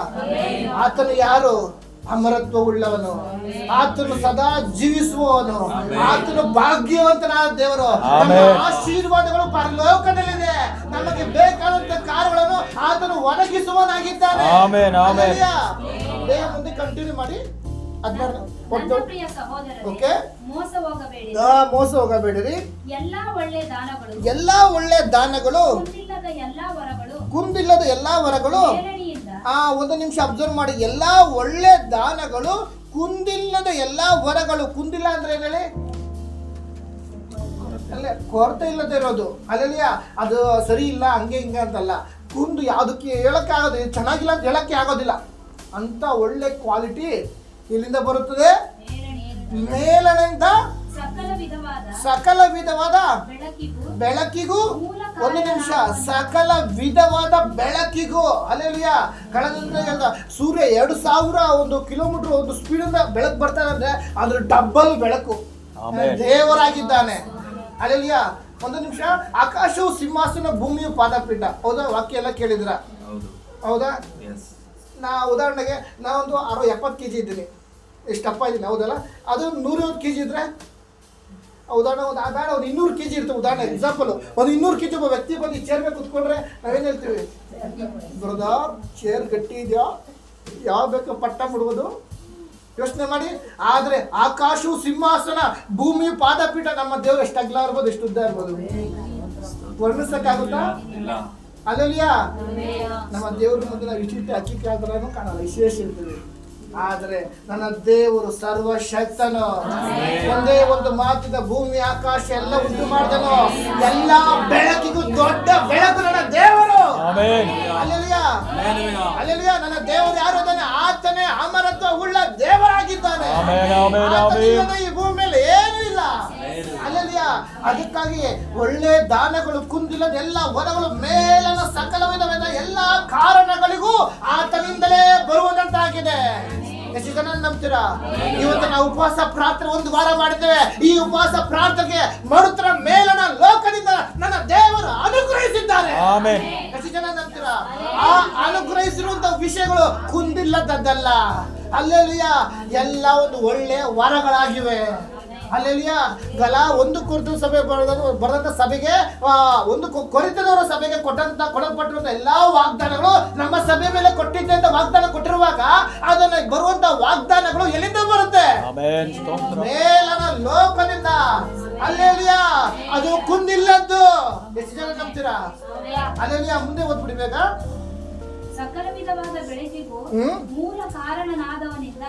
A: ಆತನು ಯಾರು? ಅಮರತ್ವ ಉಳ್ಳವನು, ಆತನು ಸದಾ ಜೀವಿಸುವವನು, ಆತನು ಭಾಗ್ಯವಂತನಾದ ದೇವರು. ನಮ್ಮ ಆಶೀರ್ವಾದಗಳು ಪರಲೋಕದಲ್ಲಿದೆ. ನಮಗೆ ಬೇಕಾದಂತ ಕಾರ್ಯಗಳನ್ನು ಆತನು ಒದಗಿಸುವನಾಗಿದ್ದಾನೆ. ಮುಂದೆ ಕಂಟಿನ್ಯೂ ಮಾಡಿ. ಮೋಸ ಹೋಗಬೇಡಿರಿ. ಎಲ್ಲಾ ಒಳ್ಳೆ ದಾನಗಳು, ಕುಂದಿಲ್ಲದ ಎಲ್ಲಾ ವರಗಳು. ಒಂದು ನಿಮಿಷ ಅಬ್ಸರ್ವ್ ಮಾಡಿ. ಎಲ್ಲಾ ಒಳ್ಳೆ ದಾನಗಳು, ಕುಂದಿಲ್ಲದ ಎಲ್ಲಾ ವರಗಳು. ಕುಂದಿಲ್ಲ ಅಂದ್ರೆ ಏನ್ ಹೇಳಿ? ಅಲ್ಲೇ ಕೊರತೆ ಇಲ್ಲದೆ ಇರೋದು. ಅಲ್ಲಲ್ಲಿಯ ಅದು ಸರಿ ಇಲ್ಲ, ಹಂಗೆ ಹಿಂಗೆ ಅಂತಲ್ಲ. ಕುಂದು ಯಾವುದಕ್ಕೆ ಹೇಳಕ್ಕೆ ಆಗೋದಿಲ್ಲ, ಚೆನ್ನಾಗಿಲ್ಲ ಅಂತ ಹೇಳಕ್ಕೆ ಆಗೋದಿಲ್ಲ. ಅಂತ ಒಳ್ಳೆ ಕ್ವಾಲಿಟಿ ಇಲ್ಲಿಂದ ಬರುತ್ತದೆ, ಮೇಲನೆಯಿಂದ ಸಕಲ ವಿಧವಾದ ಬೆಳಕಿಗೂ. ಒಂದು ನಿಮಿಷ, ಸಕಲ ವಿಧವಾದ ಬೆಳಕಿಗೂ. ಅಲ್ಲೆಲ್ಲ ಕಳೆದ ಸೂರ್ಯ 2000 ಒಂದು ಕಿಲೋಮೀಟರ್ ಒಂದು ಸ್ಪೀಡಿಂದ ಬೆಳಕು ಬರ್ತಾನೆ ಅಂದ್ರೆ ಅದ್ರ ಡಬಲ್ ಬೆಳಕು ದೇವರಾಗಿದ್ದಾನೆ. ಅಲ್ಲೆಲ್ಲ ಒಂದು ನಿಮಿಷ, ಆಕಾಶವು ಸಿಂಹಾಸನ, ಭೂಮಿಯು ಪಾದಪೀಠ. ಹೌದಾ? ವಾಕ್ಯ ಎಲ್ಲ ಕೇಳಿದ್ರ? ಹೌದಾ? ಉದಾಹರಣೆಗೆ ನಾವೊಂದು 70 kg ಇದ್ದೀನಿ, ಎಷ್ಟಪ್ಪ ಇದ್ದೀನಿ, ಹೌದಲ್ಲ? ಅದು 150 kg ಇದ್ರೆ ಉದಾಹರಣೆ ಒಂದು 200 kg ಇರ್ತವೆ. ಉದಾಹರಣೆ ಎಕ್ಸಾಂಪಲ್, ಒಂದು 200 kg ಒಬ್ಬ ವ್ಯಕ್ತಿ ಬಂದು ಚೇರ್ ಮೇಲೆ ಕುತ್ಕೊಂಡ್ರೆ ನಾವೇನು ಹೇಳ್ತೀವಿ? ಬ್ರದರ್, ಚೇರ್ ಗಟ್ಟಿ ಇದೆಯಾ? ಯಾವ ಬೇಕು ಪಟ್ಟ ಬಿಡ್ಬೋದು? ಯೋಚನೆ ಮಾಡಿ. ಆದ್ರೆ ಆಕಾಶವು ಸಿಂಹಾಸನ, ಭೂಮಿಯು ಪಾದಪೀಠ. ನಮ್ಮ ದೇವರು ಎಷ್ಟು ಅಗಲ ಇರ್ಬೋದು, ಎಷ್ಟು ಉದ್ದ ಇರ್ಬೋದು? ವರ್ಣಿಸಕ್ಕಾಗುತ್ತಾ? ಅಲ್ಲೆಲ್ಲ ನಮ್ಮ ದೇವ್ರ ಮುಂದೆ ನಾವು ವಿಚಿತ್ರ ಅಕ್ಕಿ ಕಾದ್ರೂ ಕಾಣಲ್ಲ, ವಿಶೇಷ ಇರ್ತೀವಿ. ಆದರೆ ನನ್ನ ದೇವರು ಸರ್ವಶಕ್ತನು. ಒಂದೇ ಒಂದು ಮಾತಿನ ಭೂಮಿ ಆಕಾಶ ಎಲ್ಲ ಉಂಟು ಮಾಡಿದನು. ಎಲ್ಲ ಬೆಳಕಿಗೂ ದೊಡ್ಡ ಬೆಳಕು ನನ್ನ ದೇವರು. ಅಲ್ಲೆಲ್ಲ ನನ್ನ ದೇವರು ಯಾರು ಇದ್ದಾನೆ? ಆತನೇ ಅಮರತ್ವ ಉಳ್ಳ ದೇವರಾಗಿದ್ದಾನೆ. ಈ ಭೂಮಿ ಮೇಲೆ ಏನೂ ಇಲ್ಲ. ಅಲ್ಲೆಲ್ಲ ಅದಕ್ಕಾಗಿ ಒಳ್ಳೆ ದಾನಗಳು, ಕುಂದಿಲ್ಲದ ಎಲ್ಲ ವರಗಳು, ಮೇಲನ ಸಕಲ ವಿಧವಾದ ಎಲ್ಲ ಕಾರಣಗಳಿಗೂ ಆತನಿಂದಲೇ ಬರುವುದಂತಾಗಿದೆ. ಎಷ್ಟು ಜನ ನಂಬ್ತೀರಾ? ಇವತ್ತು ನಾವು ಉಪವಾಸ ಪ್ರಾರ್ಥನೆ 1 ವಾರ ಮಾಡಿದ್ದೇವೆ. ಈ ಉಪವಾಸ ಪ್ರಾರ್ಥನೆಗೆ ಮರುತರ ಮೇಲನ ಲೋಕದಿಂದ ನನ್ನ ದೇವರು ಅನುಗ್ರಹಿಸಿದ್ದಾರೆ.
C: ಆಮೆನ್.
A: ಎಷ್ಟು ಜನ ನಂಬ್ತೀರಾ? ಆ ಅನುಗ್ರಹಿಸಿರುವಂತ ವಿಷಯಗಳು ಕುಂದಿಲ್ಲದದ್ದಲ್ಲ. ಅಲ್ಲೆಲುಯ್ಯ, ಎಲ್ಲ ಒಂದು ಒಳ್ಳೆ ವರಗಳಾಗಿವೆ. ಅಲ್ಲೆಲುಯ್ಯ, ಗಲ ಒಂದು ಕುರಿತು ಸಭೆ ಬರೆದಂತ ಸಭೆಗೆ ಒಂದು ಕೊರಿತದವರ ಸಭೆಗೆ ಕೊಡಲ್ಪಟ್ಟಿರುವಂತ ಎಲ್ಲಾ ವಾಗ್ದಾನಗಳು ನಮ್ಮ ಸಭೆ ಮೇಲೆ ಕೊಟ್ಟಿದ್ದೆ ಅಂತ ವಾಗ್ದಾನ ಕೊಟ್ಟಿರುವಾಗ ಅದನ್ನ ಬರುವಂತ ವಾಗ್ದಾನಗಳು ಎಲ್ಲಿಂದ ಬರುತ್ತೆ? ಮೇಲನ ಲೋಕದಿಂದ. ಅಲ್ಲೆಲುಯ್ಯ, ಅದು ಕುಂದಿಲ್ಲದ್ದು. ಎಷ್ಟು ಜನ ನಂಬ್ತೀರಾ? ಅಲ್ಲೆಲುಯ್ಯ, ಮುಂದೆ ಓದ್ಬಿಡ್ಬೇಕಾ?
B: ಸಕಲ ವಿಧವಾದ ಬೆಳಕಿಗೂ ಮೂಲ ಕಾರಣನಾದವನಿಂದ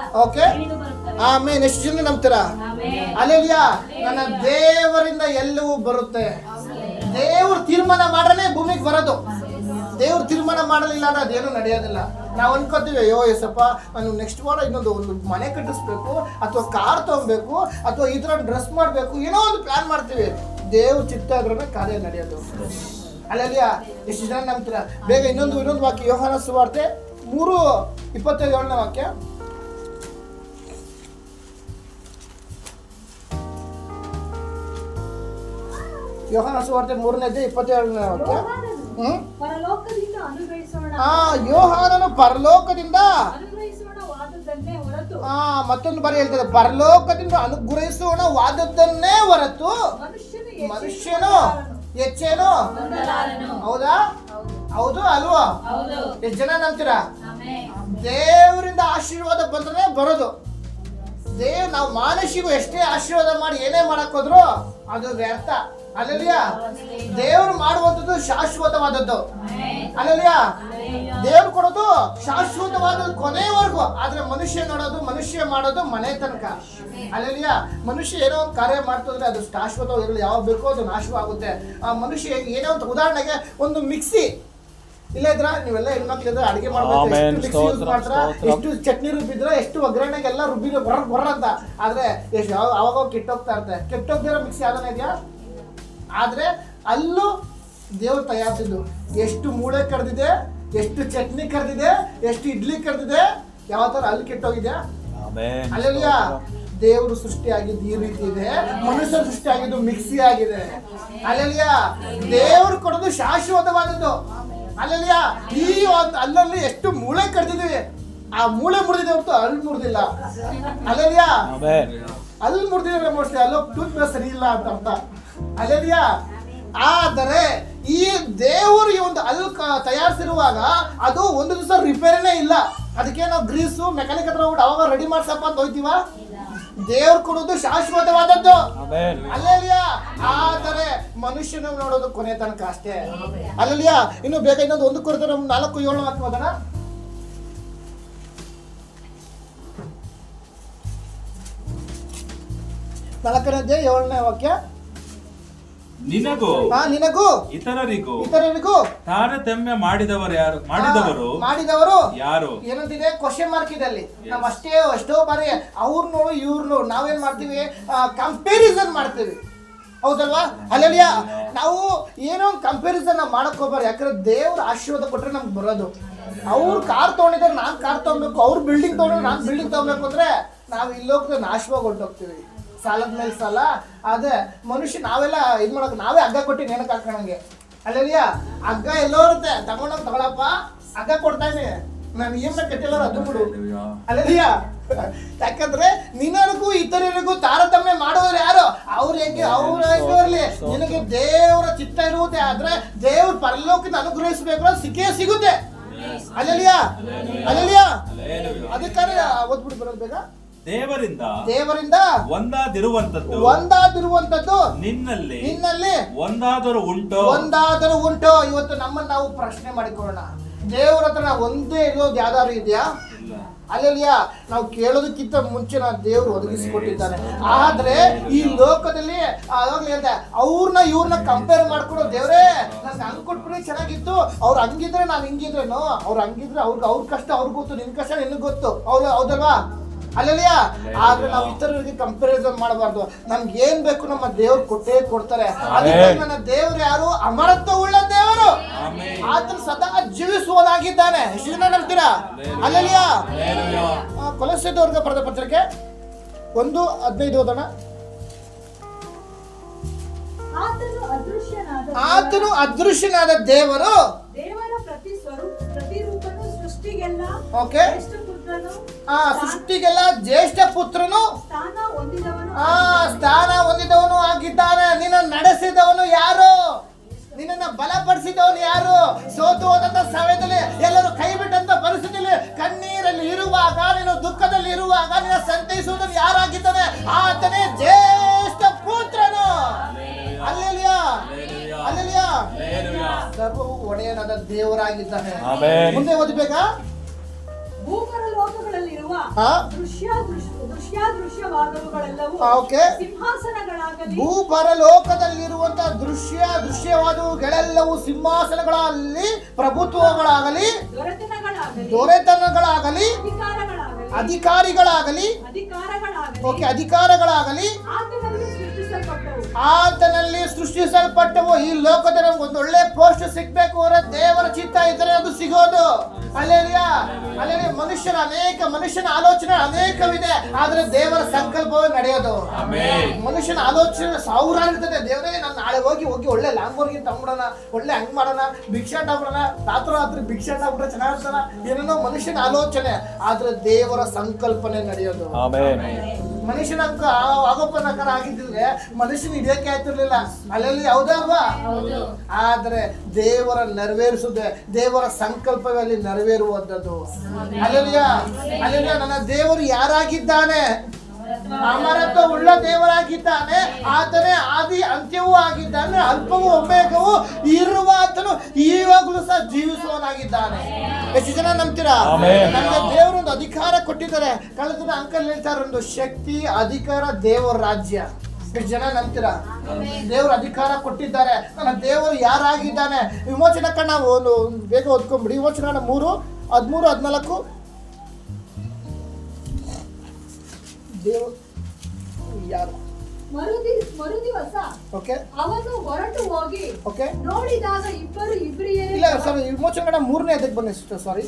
B: ಇಳಿದು ಬರುತ್ತವೆ.
A: ಆಮೇಲೆ ಎಷ್ಟು ಜನ ನಂಬ್ತೀರಾ? ಅಲ್ಲೆಲುಯ್ಯ, ನನ್ನ ದೇವರಿಂದ ಎಲ್ಲವೂ ಬರುತ್ತೆ. ದೇವ್ರು ತೀರ್ಮಾನ ಮಾಡ್ರೇ ಭೂಮಿಗೆ ಬರೋದು. ದೇವ್ರು ತೀರ್ಮಾನ ಮಾಡಲಿಲ್ಲ ಅಂದ್ರೆ ಅದೇನು ನಡೆಯೋದಿಲ್ಲ. ನಾವು ಅನ್ಕೋತೀವಿ, ಅಯ್ಯೋ ಯೇಸಪ್ಪ, ನಾನು ನೆಕ್ಸ್ಟ್ ವಾರ ಒಂದು ಮನೆ ಕಟ್ಟಿಸ್ಬೇಕು, ಅಥವಾ ಕಾರ್ ತಗೊಬೇಕು, ಅಥವಾ ಈ ತರ ಡ್ರೆಸ್ ಮಾಡ್ಬೇಕು, ಏನೋ ಒಂದು ಪ್ಲಾನ್ ಮಾಡ್ತೀವಿ. ದೇವ್ರ ಚಿತ್ತ ಆದ್ರೆ ಕಾರ್ಯ ನಡೆಯೋದು. ಅಲ್ಲೆಲ್ಲ ಎಷ್ಟು ಜನ ನಂಬ್ತೀರಾ? ಬೇಗ ಇನ್ನೊಂದು ವಾಕ್ಯ, ಯೋಹಾನ ಸುವಾರ್ತೆ 3:27 ವಾಕ್ಯ. ಯೋಹಾನ ಸುವಾರ್ತೆ 3:27 ವಾಕ್ಯ.
B: ಪರಲೋಕದಿಂದ ಅನುಗ್ರಹಿಸೋಣ.
A: ಯೋಹಾನನು ಪರಲೋಕದಿಂದ ಮತ್ತೊಂದು ಬಾರಿ ಹೇಳ್ತಾರೆ, ಪರಲೋಕದಿಂದ ಅನುಗ್ರಹಿಸೋಣ ವಾದದ್ದನ್ನೇ ಹೊರತು ಮನುಷ್ಯನು ಹೆಚ್ಚೇನು. ಹೌದಾ? ಹೌದು ಅಲ್ವಾ? ಎಷ್ಟು ಜನ ನಂಬ್ತೀರಾ? ದೇವರಿಂದ ಆಶೀರ್ವಾದ ಬಂದ್ರೆ ಬರೋದು. ನಾವು ಮಾನಸಿಗೂ ಎಷ್ಟೇ ಆಶೀರ್ವಾದ ಮಾಡಿ ಏನೇ ಮಾಡಕ್ ಹೋದ್ರು ಅದು ವ್ಯರ್ಥ. ಅಲ್ಲಲ್ಯ, ದೇವರು ಮಾಡುವಂಥದ್ದು ಶಾಶ್ವತವಾದದ್ದು. ಅಲ್ಲಲ್ಯ, ದೇವ್ರು ಕೊಡೋದು ಶಾಶ್ವತವಾದದ್ದು ಕೊನೆಯವರೆಗೂ. ಆದ್ರೆ ಮನುಷ್ಯ ನೋಡೋದು, ಮನುಷ್ಯ ಮಾಡೋದು ಮನೆ ತನಕ. ಅಲ್ಲಲ್ಯ, ಮನುಷ್ಯ ಏನೋ ಒಂದು ಕಾರ್ಯ ಮಾಡ್ತಿದ್ರೆ ಅದು ಶಾಶ್ವತವಾಗಿರಲಿ, ಯಾವಾಗ ಬೇಕೋ ಅದು ನಾಶವಾಗುತ್ತೆ. ಆ ಮನುಷ್ಯ ಏನೋ ಒಂದು, ಉದಾಹರಣೆಗೆ ಒಂದು ಮಿಕ್ಸಿ ಇಲ್ಲ ಇದ್ರ, ನೀವೆಲ್ಲ ಹೆಣ್ಮಕ್ಳು ಇದ್ರೆ ಅಡಿಗೆ ಮಾಡ್ಬೇಕು, ಎಷ್ಟು ಮಿಕ್ಸಿ ಯೂಸ್ ಮಾಡ್ತಾರ, ಎಷ್ಟು ಚಟ್ನಿ ರುಬ್ಬಿದ್ರ, ಎಷ್ಟು ಒಗ್ಗರಣೆಗೆಲ್ಲ ರುಬ್ಬಿದ್ರೆ ಬರ ಅಂತ. ಆದ್ರೆ ಎಷ್ಟು ಅವಾಗ ಕೆಟ್ಟೋಗ್ತಾ ಇರುತ್ತೆ. ಕೆಟ್ಟೋಗ್ದಿರೋ ಮಿಕ್ಸಿ ಯಾವ್ದಾನ ಇದೆಯಾ? ಆದ್ರೆ ಅಲ್ಲೂ ದೇವ್ರು ತಯಾರಿಸಿದ್ದು. ಎಷ್ಟು ಮೂಳೆ ಕರೆದಿದೆ, ಎಷ್ಟು ಚಟ್ನಿ ಕರೆದಿದೆ, ಎಷ್ಟು ಇಡ್ಲಿ ಕರೆದಿದೆ, ಯಾವ ತರ ಅಲ್ಲಿ ಕೆಟ್ಟೋಗಿದ್ಯಾ? ಅಲ್ಲೆಲ್ಲ ದೇವರು ಸೃಷ್ಟಿ ಆಗಿದ್ದು ಈ ರೀತಿ ಇದೆ, ಮನುಷ್ಯ ಸೃಷ್ಟಿ ಆಗಿದ್ದು ಮಿಕ್ಸಿ ಆಗಿದೆ. ಅಲ್ಲೆಲ್ಲ ದೇವ್ರು ಕೊಡೋದು ಶಾಶ್ವತವಾದದ್ದು. ಅಲ್ಲೆಲ್ಲ ಈ ಅಲ್ಲಲ್ಲಿ ಎಷ್ಟು ಮೂಳೆ ಕರೆದಿದ್ದೀವಿ, ಆ ಮೂಳೆ ಮುರಿದಿದೆ ಹೊರತು ಅಲ್ಲಿ ಮುರಿದಿಲ್ಲ. ಅಲ್ಲೆಲ್ಲ ಅಲ್ಲಿ ಮುರಿದಿದ್ರೆ ಮೋಸ್ಟ್ಲಿ ಅಲ್ಲೋ ಟೂತ್ ಬ್ರಷ್ ಸರಿ ಇಲ್ಲ ಅಂತ ಅರ್ಥ. ಅಲ್ಲೆಲ್ಲ, ಆದರೆ ಈ ದೇವರು ಈ ಒಂದು ಅಲ್ಲಿ ತಯಾರಿಸಿರುವಾಗ ಅದು ಒಂದು ದಿವಸ ರಿಪೇರಿನೇ ಇಲ್ಲ. ಅದಕ್ಕೆ ನಾವು ಗ್ರೀಸು ಮೆಕ್ಯಾನಿಕ್ ಹತ್ರ ಹೋಗ್ಬಿಟ್ಟು ಅವಾಗ ರೆಡಿ ಮಾಡ್ಸಪ್ಪ ಅಂತ ಹೋಗ್ತೀವ. ದೇವ್ರು ಕೊಡೋದು ಶಾಶ್ವತವಾದದ್ದು. ಅಲ್ಲೆಲ್ಲ, ಆದರೆ ಮನುಷ್ಯನ ನೋಡೋದು ಕೊನೆ ತನಕ ಅಷ್ಟೇ. ಅಲ್ಲೆಲ್ಲ, ಇನ್ನು ಬೇಗ ಇನ್ನೊಂದು 1 ಕೊಡ್ತಾರೆ 4:7 ಹಾಕೋದನ. 4:7 ವಾಕ್ಯ.
D: ನಿನಗೂ ಇತರರಿಗೂ ತಾರತಮ್ಯ ಮಾಡಿದವರು ಯಾರು
A: ಏನಂತಿದೆ? ಕ್ವಶನ್ ಮಾರ್ಕ್ ಇದೆ ಅಲ್ಲಿ. ನಾವ್ ಎಷ್ಟೋ ಬಾರಿ ಅವ್ರು ನೋಡು ಇವ್ರು ನೋಡು ನಾವೇನ್ ಮಾಡ್ತೀವಿ? ಕಂಪ್ಯಾರಿಸನ್ ಮಾಡ್ತೀವಿ. ಹೌದಲ್ವಾ? ಅಲ್ಲೆಲ್ಲ ನಾವು ಏನೋ ಒಂದು ಕಂಪ್ಯಾರಿಸನ್ ಮಾಡಕ್ ಹೋಗ್ಬಾರ್ದು. ಯಾಕಂದ್ರೆ ದೇವ್ರ ಆಶೀರ್ವಾದ ಕೊಟ್ರೆ ನಮ್ಗೆ ಬರೋದು. ಅವ್ರು ಕಾರ್ ತಗೊಂಡಿದ್ರೆ ನಾನ್ ಕಾರ್ ತಗೊಬೇಕು, ಅವ್ರು ಬಿಲ್ಡಿಂಗ್ ತಗೊಂಡ್ರೆ ನಾನ್ ಬಿಲ್ಡಿಂಗ್ ತಗೋಬೇಕು ಅಂದ್ರೆ ನಾವು ಇಲ್ಲೋಗ್ತದೆ ನಾಶವಾಗಿ ಹೊರಟೋಗ್ತೀವಿ. ಸಾಲದ ಮೇಲೆ ಸಾಲ. ಅದೇ ಮನುಷ್ಯ ನಾವೆಲ್ಲ ಇದು ಮಾಡಕ್ ನಾವೇ ಹಗ್ಗ ಕೊಟ್ಟು ನೆನಕ್ ಹಾಕೋಣಂಗೆ. ಅಲ್ಲೆಲ್ಲ ಹಗ್ಗ ಎಲ್ಲೋ ಇರುತ್ತೆ, ತಗೊಂಡೋಗ್ ತಗೊಳಪ್ಪ, ಹಗ್ಗ ಕೊಡ್ತಾ ಇದೀನಿ, ನಾನು ಏನ್ ಕಟ್ಟಿಲ್ಲ ಅದು ಬಿಡು. ಅಲ್ಲೆಲ್ಲ, ಯಾಕಂದ್ರೆ ನಿನಗೂ ಇತರರಿಗೂ ತಾರತಮ್ಯ ಮಾಡೋರು ಯಾರು? ಅವ್ರು ಹೇಗೆ ಅವ್ರಲ್ಲಿ ನಿನಗೆ ದೇವರ ಚಿತ್ತ ಇರುವುದೇ ಆದ್ರೆ ದೇವ್ರ ಪರಲೋಕದಿಂದ ಅನುಗ್ರಹಿಸಬೇಕು, ಸಿಕ್ಕೇ ಸಿಗುತ್ತೆ. ಅಲ್ಲೆಲ್ಲ ಅದಕ್ಕಾದ್ರೆ ಓದ್ಬಿಟ್ಟು ಬರೋದು ಬೇಗ. ದೇವರಿಂದ ಒಂದಾದಿರುವಂತದ್ದು ನಿನ್ನಲ್ಲಿ ಒಂದಾದರೂ ಉಂಟೋ? ಇವತ್ತು ನಮ್ಮನ್ನು ನಾವು ಪ್ರಶ್ನೆ ಮಾಡಿಕೊಳ್ಳೋಣ. ದೇವರ ಹತ್ರ ನಾವು ಒಂದೇ ಇರೋದು ಯಾವ್ದಾದ್ರು ಇದೆಯಾ? ಅಲ್ಲೆಲ್ಲ ನಾವು ಕೇಳೋದಕ್ಕಿಂತ ಮುಂಚೆ ದೇವರು ಒದಗಿಸಿಕೊಟ್ಟಿದ್ದಾನೆ. ಆದ್ರೆ ಈ ಲೋಕದಲ್ಲಿ ಆವಾಗಲೇ ಹೇಳ್ದೆ, ಇವ್ರನ್ನ ಕಂಪೇರ್ ಮಾಡ್ಕೊಡೋ, ದೇವ್ರೇ ನನ್ಗೆ ಹಂಗ್ ಕೊಟ್ಬಿಟ್ರೆ ಚೆನ್ನಾಗಿತ್ತು, ಅವ್ರು ಹಂಗಿದ್ರೆ ನಾನು ಹಿಂಗಿದ್ರೇನು, ಅವ್ರು ಹಂಗಿದ್ರೆ ಅವ್ರ ಕಷ್ಟ ಅವ್ರಿಗೆ ಗೊತ್ತು, ನಿನ್ ಕಷ್ಟ ನಿನಗೆ ಗೊತ್ತು. ಹೌದಲ್ವಾ? ಅಲ್ಲೆಲ್ಲ, ಆದ್ರೆ ನಾವು ಇತರರಿಗೆ ಕಂಪ್ಯಾರಿಸನ್ ಮಾಡಬಾರ್ದು. ನಮ್ಗೆ ಏನ್ ಬೇಕು ನಮ್ಮ ದೇವ್ರು ಕೊಟ್ಟೇ ಕೊಡ್ತಾರೆ. ಅದಕ್ಕೆ ನನ್ನ ದೇವ್ರು ಯಾರು? ಅಮರತ್ವ ಉಳ್ಳ ದೇವರು. ಆತನು ಸದಾ ಜೀವಿಸುವುದಾಗಿದ್ದಾನೆ. ಎಷ್ಟು ಜನ ಹೇಳ್ತೀರಾ? ಅಲ್ಲೆಲ್ಲ, ಕೊಲೊಸ್ಸೆದವರಿಗೆ ಬರೆದ ಪತ್ರಿಕೆ 1:15 ಓದೋಣ.
B: ಆತನು
A: ಆತನು ಅದೃಶ್ಯನಾದ ದೇವರು
B: ದೇವರ ಪ್ರತಿರೂಪನು ಸೃಷ್ಟಿಗೆಲ್ಲ
A: ಓಕೆ
B: ಪುತ್ರನು
A: ಸೃಷ್ಟಿಗೆಲ್ಲ ಜ್ಯೇಷ್ಠ ಪುತ್ರನು
B: ಸ್ಥಾನ
A: ಹೊಂದಿದವನು ಆಗಿದ್ದಾನೆ. ನಿನ್ನ ನಡೆಸಿದವನು ಯಾರು? ನಿನ್ನನ್ನು ಬಲಪಡಿಸಿದವನು ಯಾರು? ಸೋತು ಹೋದಂತ ಸಮಯದಲ್ಲಿ ಎಲ್ಲರೂ ಕೈ ಬಿಟ್ಟಂತ ಪರಿಸ್ಥಿತಿಯಲ್ಲಿ ಕಣ್ಣೀರಲ್ಲಿ ಇರುವಾಗ, ನೀನು ದುಃಖದಲ್ಲಿ ಇರುವಾಗ ನಿನ್ನ ಸಂತೈಸುವುದನ್ನು ಯಾರಾಗಿದ್ದಾನೆ? ಆತನೇ ಜ್ಯೇಷ್ಠ ಪುತ್ರನು. ಅಲ್ಲೆಲಿಯಾ ಅಲ್ಲೆಲಿಯಾ ಸರ್ವವು ಒಡೆಯನಾದ ದೇವರಾಗಿದ್ದಾನೆ. ಮುಂದೆ ಓದಬೇಕಾ?
B: ಭೂಪರಲೋಕಗಳಲ್ಲಿರುವ ದೃಶ್ಯವಾದವುಗಳೆಲ್ಲವೂ ಸಿಂಹಾಸನಗಳಾಗಲಿ,
A: ಭೂಪರಲೋಕದಲ್ಲಿರುವಂತಹ ದೃಶ್ಯವಾದವುಗಳೆಲ್ಲವೂ ಸಿಂಹಾಸನಗಳಲ್ಲಿ, ಪ್ರಭುತ್ವಗಳಾಗಲಿ, ದೊರೆತನಗಳಾಗಲಿ, ಅಧಿಕಾರಿಗಳಾಗಲಿ, ಅಧಿಕಾರಗಳಾಗಲಿ ಆತನಲ್ಲಿ ಸೃಷ್ಟಿಸಲ್ಪಟ್ಟವು. ಈ ಲೋಕದಲ್ಲಿ ಒಂದು ಒಳ್ಳೆ ಪೋಸ್ಟ್ ಸಿಗ್ಬೇಕು ಅವರ ದೇವರ ಚಿತ್ತ ಇದ್ದರೆ ಅದು ಸಿಗೋದು. ಅಲ್ಲೆಲಿಯಾ ಅಲ್ಲೆಲಿಯಾ ಮನುಷ್ಯನ ಆಲೋಚನೆ ಅನೇಕವಿದೆ, ಆದ್ರೆ ದೇವರ ಸಂಕಲ್ಪವೇ ನಡೆಯೋದು. ಮನುಷ್ಯನ ಆಲೋಚನೆ ಸಾವಿರಾರು ಇರ್ತದೆ. ದೇವರೇ ನಾನು ನಾಳೆ ಹೋಗಿ ಒಳ್ಳೆ ಲ್ಯಾಂಬೋರ್ಗಿನ್ ತಗೊಂಡ್ಬಿಡೋಣ, ಒಳ್ಳೆ ಹಂಗ್ ಮಾಡೋಣ, ಭಿಕ್ಷಾಟ ಬಿಡೋಣ, ರಾತ್ರಿ ಭಿಕ್ಷಾಟ ಬಿಟ್ರೆ ಚೆನ್ನಾಗಿರ್ತಾನ, ಏನೇನೋ ಮನುಷ್ಯನ ಆಲೋಚನೆ, ಆದ್ರೆ ದೇವರ ಸಂಕಲ್ಪನೆ ನಡೆಯೋದು. ಮನುಷ್ಯನ ಆಗೋಪನಕಾರ ಆಗಿದ್ದಿದ್ರೆ ಮನುಷ್ಯನ ಹಿಡಿಯಕ್ಕೆ ಆಯ್ತಿರ್ಲಿಲ್ಲ. ಅಲ್ಲಲ್ಲಿ ಯಾವುದೇ ಅಲ್ವಾ? ಆದ್ರೆ ದೇವರ ನೆರವೇರಿಸುತ್ತೆ, ದೇವರ ಸಂಕಲ್ಪವೇ ಅಲ್ಲಿ ನೆರವೇರುವಂಥದ್ದು. ಅಲ್ಲಲ್ಲಿಯಾ ನನ್ನ ದೇವರು ಯಾರಾಗಿದ್ದಾನೆ? ಅಮರತ್ವ ಉಳ್ಳ ದೇವರಾಗಿದ್ದಾನೆ. ಆತನೇ ಆದಿ ಅಂತ್ಯವೂ ಆಗಿದ್ದಾನೆ, ಅಲ್ಪವೂ ಒಮ್ಮೆಗವೂ ಇರುವ ಆತನು ಈವಾಗಲೂ ಸಹ ಜೀವಿಸುವನಾಗಿದ್ದಾನೆ. ಎಷ್ಟು ಜನ ನಂಬ್ತೀರಾ? ನಮಗೆ ದೇವರೊಂದು ಅಧಿಕಾರ ಕೊಟ್ಟಿದ್ದಾರೆ. ಕಳೆದ ದಿನ ಅಂಕಲ್ ಹೇಳ್ತಾರೆ, ಒಂದು ಶಕ್ತಿ, ಅಧಿಕಾರ, ದೇವರ ರಾಜ್ಯ. ಎಷ್ಟು ಜನ ನಂಬ್ತೀರಾ? ದೇವರ ಅಧಿಕಾರ ಕೊಟ್ಟಿದ್ದಾರೆ. ನನ್ನ ದೇವರು ಯಾರಾಗಿದ್ದಾನೆ? ವಿಮೋಚನಾ ಕಂಡ ಒಂದು ಬೇಗ ಓದ್ಕೊಂಡ್ಬಿಡಿ. ವಿಮೋಚನಾ ಕಂಡ 3:13-14. ದೇವರು ಯಾರು?
B: ಮರುದಿವಸ
A: ಓಕೆ
B: ಅವನು ಹೊರಟು ಹೋಗಿ
A: ಓಕೆ
B: ನೋಡಿದಾಗ ಇಬ್ಬರು ಇಬ್ರಿಯರೇ.
A: ಇಲ್ಲ ಸರ್, ವಿಮೋಚನಾ 3ನೇ ಅಧ್ಯಾಯಕ್ಕೆ ಬನ್ನಿ ಸಿಸ್ಟರ್. ಸಾರಿ,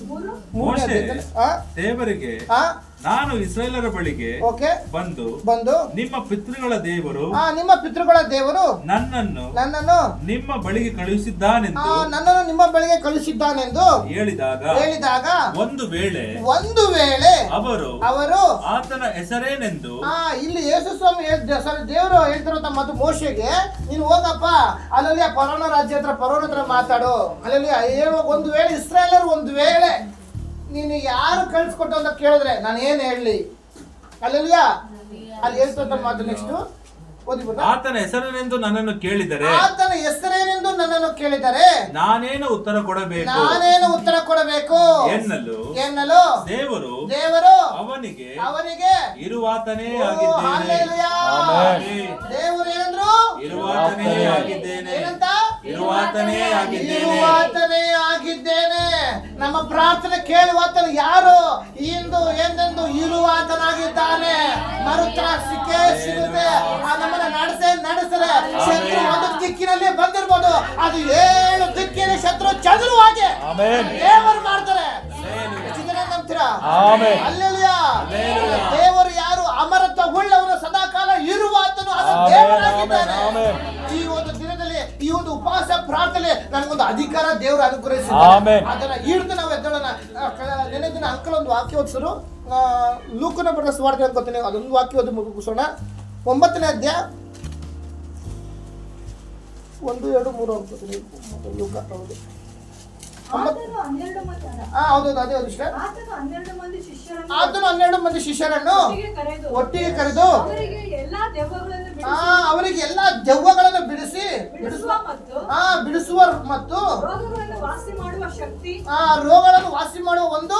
A: 3ನೇ ಅಧ್ಯಾಯ.
D: ದೇವರಿಗೆ ನಾನು ಇಸ್ರಾಯೇಲರ ಬಳಿಗೆ ಬಂದು ನಿಮ್ಮ ಪಿತೃಗಳ ದೇವರು ನನ್ನನ್ನು ನಿಮ್ಮ ಬಳಿಗೆ ಕಳುಹಿಸಿದ್ದಾನೆಂದು ಹೇಳಿದಾಗ ಒಂದು ವೇಳೆ ಅವರು ಆತನ ಹೆಸರೇನೆಂದು
A: ಇಲ್ಲಿ ಯೇಸು ಸ್ವಾಮಿ ದೇವರು ಹೇಳ್ತಿರೋ ಮತ್ತು ಮೋಶೆಗೆ, ನೀನು ಹೋಗಪ್ಪ ಅಲ್ಲಿ ಫರೋನ ರಾಜ್ಯ ಹತ್ರ ಫರೋನ ಹತ್ರ ಮಾತಾಡು. ಅಲ್ಲಿ ಹೇಳುವ ಒಂದು ವೇಳೆ ಇಸ್ರಾಯೇಲರು ಒಂದು ವೇಳೆ ನೀನು ಯಾರು ಕಳಿಸ್ಕೊಟ್ಟು ಅಂತ ಕೇಳಿದ್ರೆ ನಾನು ಏನ್ ಹೇಳಲಿ? ಅಲ್ಲೆಲ್ಲಿಯಾ ಅಲ್ಲಿ ಹೇಳ್ತಂತ ಮಾತು. ನೆಕ್ಸ್ಟ್
D: ಆತನ ಹೆಸರೇನೆಂದು ನನ್ನನ್ನು ಕೇಳಿದರೆ
A: ನಾನೇನು ಉತ್ತರ ಕೊಡಬೇಕು ಎನ್ನಲು ದೇವರು ಅವನಿಗೆ
D: ಇರುವಾತನೇ
A: ದೇವರು ಏನಂದ್ರು?
D: ಇರುವಾತನೇ
A: ಆಗಿದ್ದೇನೆ. ನಮ್ಮ ಪ್ರಾರ್ಥನೆ ಕೇಳುವಾತನು ಯಾರು? ಇಂದು ಎಂದೆಂದು ಇರುವಾತನಾಗಿದ್ದಾನೆ. ಮರುತ್ರ ಸಿಗುತ್ತೆ. ನಮ್ಮನ್ನ ನಡೆಸರೆ ಶತ್ರು ಒಂದು ದಿಕ್ಕಿನಲ್ಲಿ ಬಂದಿರ್ಬೋದು, ಅದು 7 ದಿಕ್ಕಿನ ಶತ್ರು ಚದುರು ಹಾಗೆ ದೇವರು ಮಾಡ್ತಾರೆ. ನಂಬ್ತೀರಾ? ಅಲ್ಲೆಲಿಯಾ ದೇವರು ಯಾರು? ಅಮರತ್ವ ಉಳ್ಳವನು, ಸದಾಕಾಲ ಇರುವಾತನು, ಅದು ದೇವರಾಗಿದ್ದಾನೆ. ಈ ಒಂದು ದಿನದಲ್ಲಿ, ಈ ಒಂದು ಉಪವಾಸ ಪ್ರಾರ್ಥನೆ ನನಗೊಂದು ಅಧಿಕಾರ ದೇವರು ಅನುಗ್ರಹಿಸಿದ್ದಾರೆ. ಅದನ್ನ ಹಿಡಿದು ನಾವು ಎದ್ದೋಣ. ನೆನೆ ದಿನ ಅಂಕಲ್ ಒಂದು ವಾಕ್ಯ ಓದಿಸರು, ಲೂಕನ ಬರೆದ ಸುವಾರ್ತೆ ಅನ್ಕೋತೀನಿ, ಅದೊಂದು ವಾಕ್ಯ ಓದಿ ಮುಗಿಸೋಣ. 9ನೇ ಅಧ್ಯಾಯ 1, 2, 3 ಅನ್ಕೋತೀನಿ. ಲೂಕ ಹೌದು. ಹೌದು, ಅದೇ ಇಷ್ಟ. ಆತನು 12 ಮಂದಿ ಶಿಷ್ಯರನ್ನು ಒಟ್ಟಿಗೆ ಕರೆದು ಅವರಿಗೆ ಎಲ್ಲಾ ದೆವ್ವಗಳನ್ನು ಬಿಡಿಸುವ ಮತ್ತು ರೋಗಗಳನ್ನು ವಾಸಿ ಮಾಡುವ ಒಂದು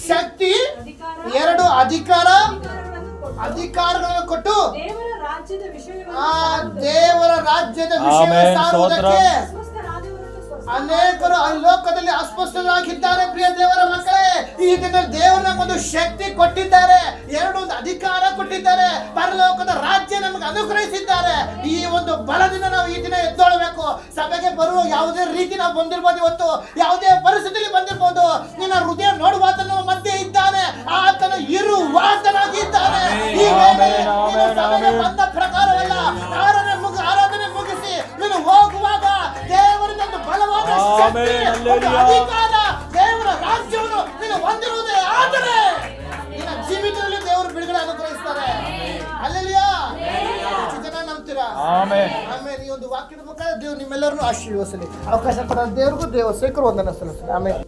A: ಶಕ್ತಿ, 2 ಅಧಿಕಾರಗಳನ್ನು ಕೊಟ್ಟು ದೇವರ ರಾಜ್ಯದ ವಿಷಯ ಸಾರುವುದಕ್ಕೆ ಅನೇಕರು ಈ ಲೋಕದಲ್ಲಿ ಅಸ್ವಸ್ಥರಾಗಿದ್ದಾರೆ. ಪ್ರಿಯ ದೇವರ ಮಕ್ಕಳೇ, ಈ ದಿನ ದೇವರ ಒಂದು ಶಕ್ತಿ ಕೊಟ್ಟಿದ್ದಾರೆ, 2 ಅಧಿಕಾರ ಕೊಟ್ಟಿದ್ದಾರೆ, ಪರಲೋಕದ ರಾಜ್ಯ ನಮಗೆ ಅನುಗ್ರಹಿಸಿದ್ದಾರೆ. ಈ ಒಂದು ಬಲದಿಂದ ನಾವು ಈ ದಿನ ಎದ್ದೊಳ್ಬೇಕು. ಸಭೆಗೆ ಬರುವ ಯಾವುದೇ ರೀತಿ ನಾವು ಬಂದಿರ್ಬೋದು, ಇವತ್ತು ಯಾವುದೇ ಪರಿಸ್ಥಿತಿಯಲ್ಲಿ ಬಂದಿರ್ಬೋದು, ನಿನ್ನ ಹೃದಯ ನೋಡುವಾತನ ಮಧ್ಯೆ ಇದ್ದಾನೆ, ಆತನ ಇರುವಾತನಾಗಿದ್ದಾನೆ. ಈ ಸಭೆಗೆ ಬಂದ ಪ್ರಕಾರವಲ್ಲ, ಆರಾಧನೆ ಮುಗಿಸಿ ನೀನು
D: ಆಮೆನ್,
A: ಒಂದು
D: ಹಲ್ಲೆಲೂಯಾ.
A: ಅಧಿಕಾರ, ದೇವರ ರಾಜ್ಯವನ್ನು ನೀನು ಹೊಂದಿರುವುದೇ ಆದರೆ ನಿನ್ನ ಜೀವಿತದಲ್ಲಿ ದೇವರು ಬಿಡುಗಡೆ ಅನುಗ್ರಹಿಸ್ತಾರೆ. ಹಲ್ಲೆಲೂಯಾ. ಎಷ್ಟು ಜನ ನಂಬ್ತೀರಾ?
D: ಆಮೆನ್.
A: ಆಮೇಲೆ ಈ ಒಂದು ವಾಕ್ಯದ ಮುಖಾಂತರ ದೇವರು ನಿಮ್ಮೆಲ್ಲರನ್ನು ಆಶೀರ್ವದಿಸಲಿ. ಅವಕಾಶ ಕೊಡ ದೇವರಿಗೂ ದೇವ ಸೇಕರು ವಂದನೆ ಸಲ್ಲಿಸಲಿ. ಆಮೇಲೆ